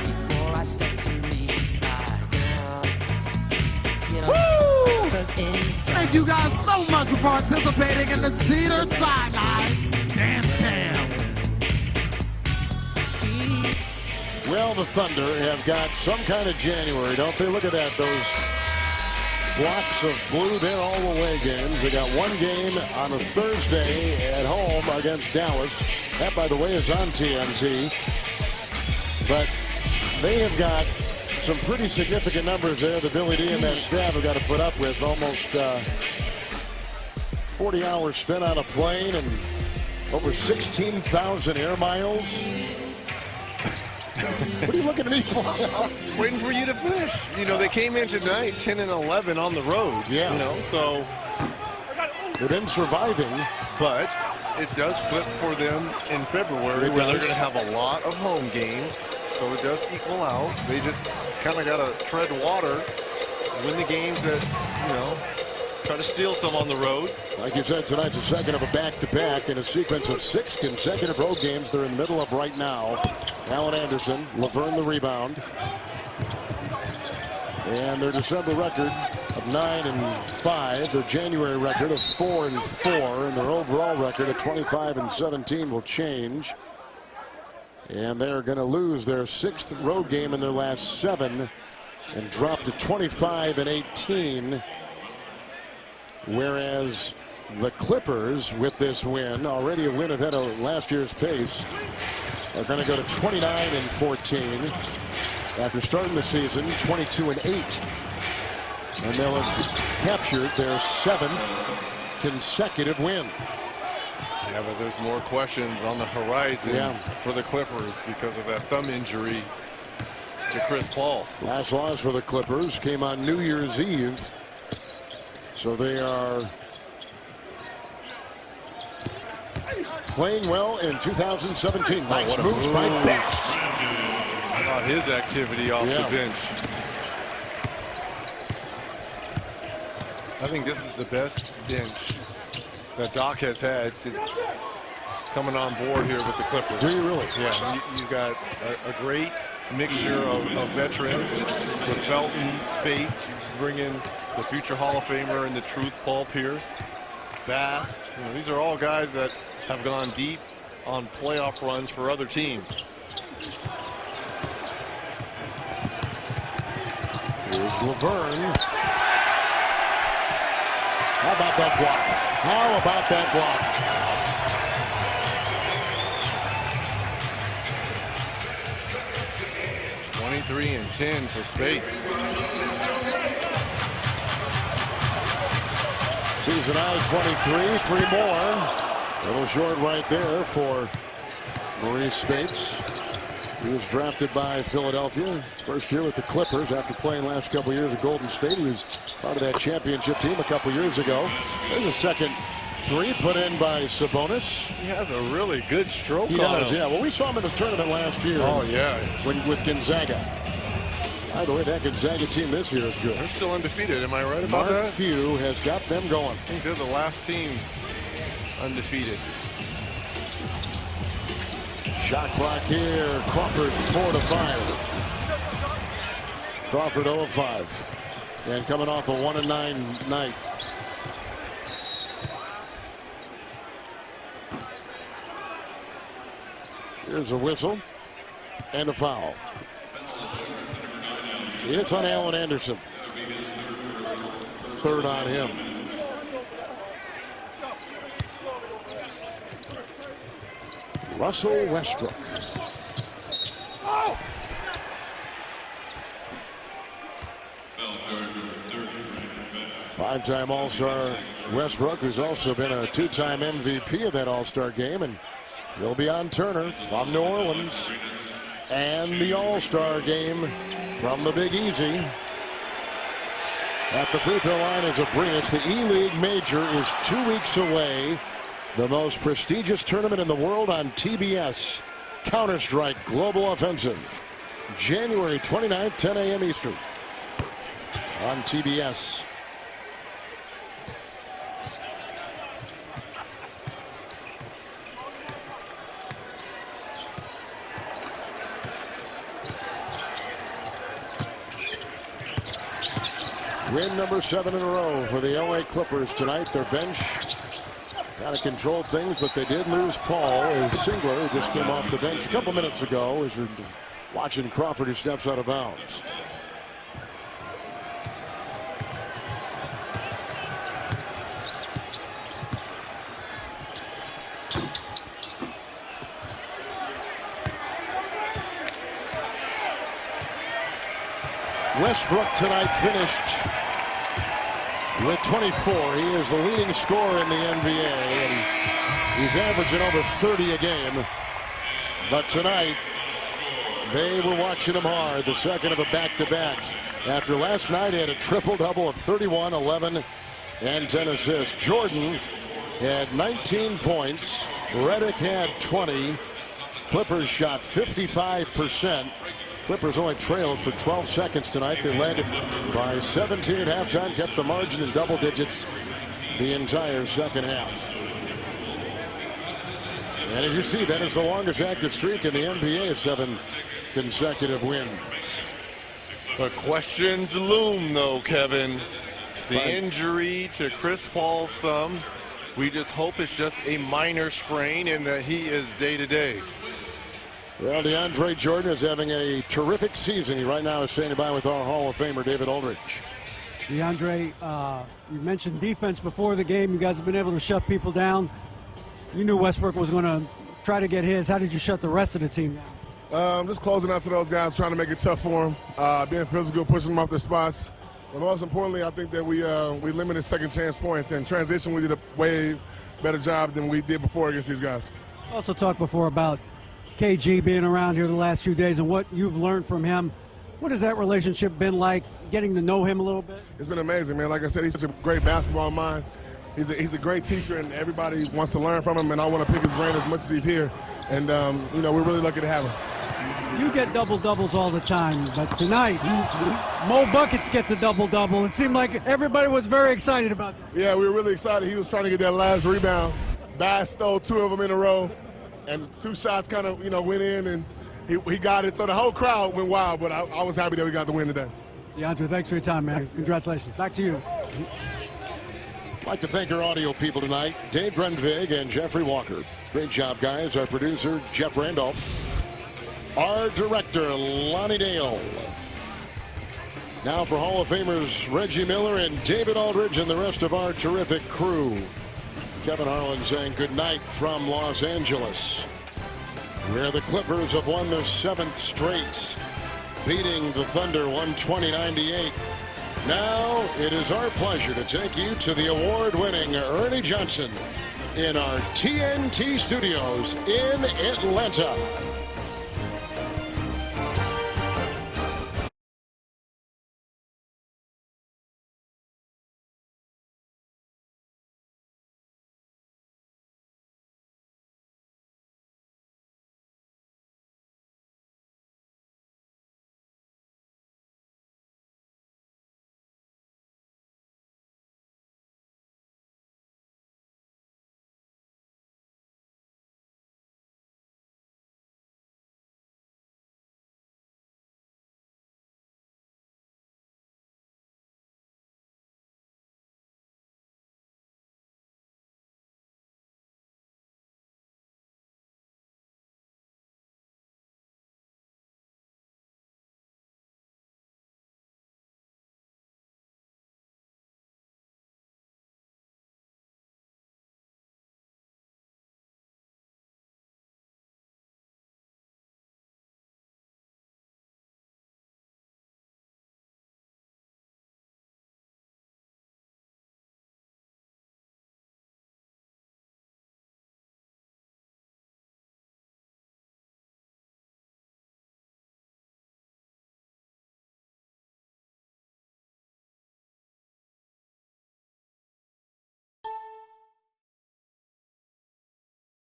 before I step to meet my girl. You know, Woo! 'cause inside Thank you guys so much for participating in the Cedar Sideline Dance Cam. Well, the Thunder have got some kind of January, don't they? Look at that, those blocks of blue. They're all away games. They got one game on a Thursday at home against Dallas. That, by the way, is on TNT. But they have got some pretty significant numbers there. The Billy D and that staff have got to put up with almost 40 hours spent on a plane and over 16,000 air miles. What are you looking at me for? Waiting for you to finish. You know, they came in tonight 10-11 on the road. Yeah. You know, so they've been surviving. But it does flip for them in February where they're going to have a lot of home games. So it does equal out. They just kind of got to tread water, win the games that, you know, try to steal some on the road. Like you said, tonight's the second of a back-to-back in a sequence of 6 consecutive road games they're in the middle of right now. Allen Anderson, Laverne the rebound. And their December record of 9-5, their January record of 4-4, and their overall record of 25-17 will change. And they're going to lose their 6th road game in their last 7 and drop to 25-18. Whereas the Clippers, with this win, already a win ahead of last year's pace, are going to go to 29-14 after starting the season 22-8. And they'll have captured their 7th consecutive win. Yeah, but there's more questions on the horizon for the Clippers because of that thumb injury to Chris Paul. Last loss for the Clippers came on New Year's Eve. So they are playing well in 2017. Nice moves by Bass. How about his activity off the bench? I think this is the best bench that Doc has had since coming on board here with the Clippers. Do you really? Yeah, you got a great mixture of veterans with Felton, Spates. You bring in the future Hall of Famer and the truth, Paul Pierce, Bass. You know, these are all guys that have gone deep on playoff runs for other teams. Here's Laverne. How about that block? How about that block? $23-10 for Spates. Season high 23, 3 more. A little short right there for Maurice Spates. He was drafted by Philadelphia. First year with the Clippers after playing last couple years at Golden State. He was part of that championship team a couple years ago. There's a second three put in by Sabonis. He has a really good stroke He on does, him. yeah. Well, we saw him in the tournament last year. Oh, yeah. With Gonzaga. By the way, that Gonzaga team this year is good. They're still undefeated. Am I right about Mark that? Few has got them going. I think they're the last team undefeated. Shot clock here. Crawford 4 to fire. Crawford 0 of 5. And coming off a 1-9 night. Here's a whistle and a foul. It's on Allen Anderson. Third on him. Russell Westbrook. Oh! Five-time All-Star Westbrook, who's also been a two-time MVP of that All-Star game, and he'll be on Turner from New Orleans, and the All-Star game from the Big Easy. At the free throw line is a Abrinas. The E-League Major is 2 weeks away. The most prestigious tournament in the world on TBS. Counter-Strike Global Offensive. January 29th, 10 a.m. Eastern. On TBS. Win number 7 in a row for the LA Clippers tonight. Their bench kind of controlled things, but they did lose Paul as Singler, who just came off the bench a couple minutes ago, as you're watching Crawford, who steps out of bounds. Westbrook tonight finished with 24. He is the leading scorer in the NBA, and he's averaging over 30 a game. But tonight, they were watching him hard, the second of a back-to-back. After last night, he had a triple-double of 31, 11, and 10 assists. Jordan had 19 points. Redick had 20. Clippers shot 55%. Clippers only trailed for 12 seconds tonight. They led by 17 at halftime, kept the margin in double digits the entire second half. And as you see, that is the longest active streak in the NBA of 7 consecutive wins. The questions loom, though, Kevin. The injury to Chris Paul's thumb, we just hope it's just a minor sprain and that he is day-to-day. Well, DeAndre Jordan is having a terrific season. He right now is standing by with our Hall of Famer, David Aldridge. DeAndre, you mentioned defense before the game. You guys have been able to shut people down. You knew Westbrook was going to try to get his. How did you shut the rest of the team down? Just closing out to those guys, trying to make it tough for them, being physical, pushing them off their spots. But most importantly, I think that we limited second chance points. And transition, we did a way better job than we did before against these guys. Also talked before about KG being around here the last few days and what you've learned from him. What has that relationship been like, getting to know him a little bit? It's been amazing, man. Like I said, he's such a great basketball mind. He's a great teacher, and everybody wants to learn from him, and I want to pick his brain as much as he's here. And, we're really lucky to have him. You get double-doubles all the time, but tonight, Mo Buckets gets a double-double. It seemed like everybody was very excited about that. Yeah, we were really excited. He was trying to get that last rebound. Bass stole 2 of them in a row. And 2 shots kind of, went in, and he got it. So the whole crowd went wild, but I was happy that we got the win today. DeAndre, thanks for your time, man. Congratulations. Back to you. I'd like to thank our audio people tonight, Dave Grunvig and Jeffrey Walker. Great job, guys. Our producer, Jeff Randolph. Our director, Lonnie Dale. Now for Hall of Famers Reggie Miller and David Aldridge and the rest of our terrific crew. Kevin Harlan saying good night from Los Angeles, where the Clippers have won their 7th straight, beating the Thunder 120-98. Now it is our pleasure to take you to the award-winning Ernie Johnson in our TNT studios in Atlanta.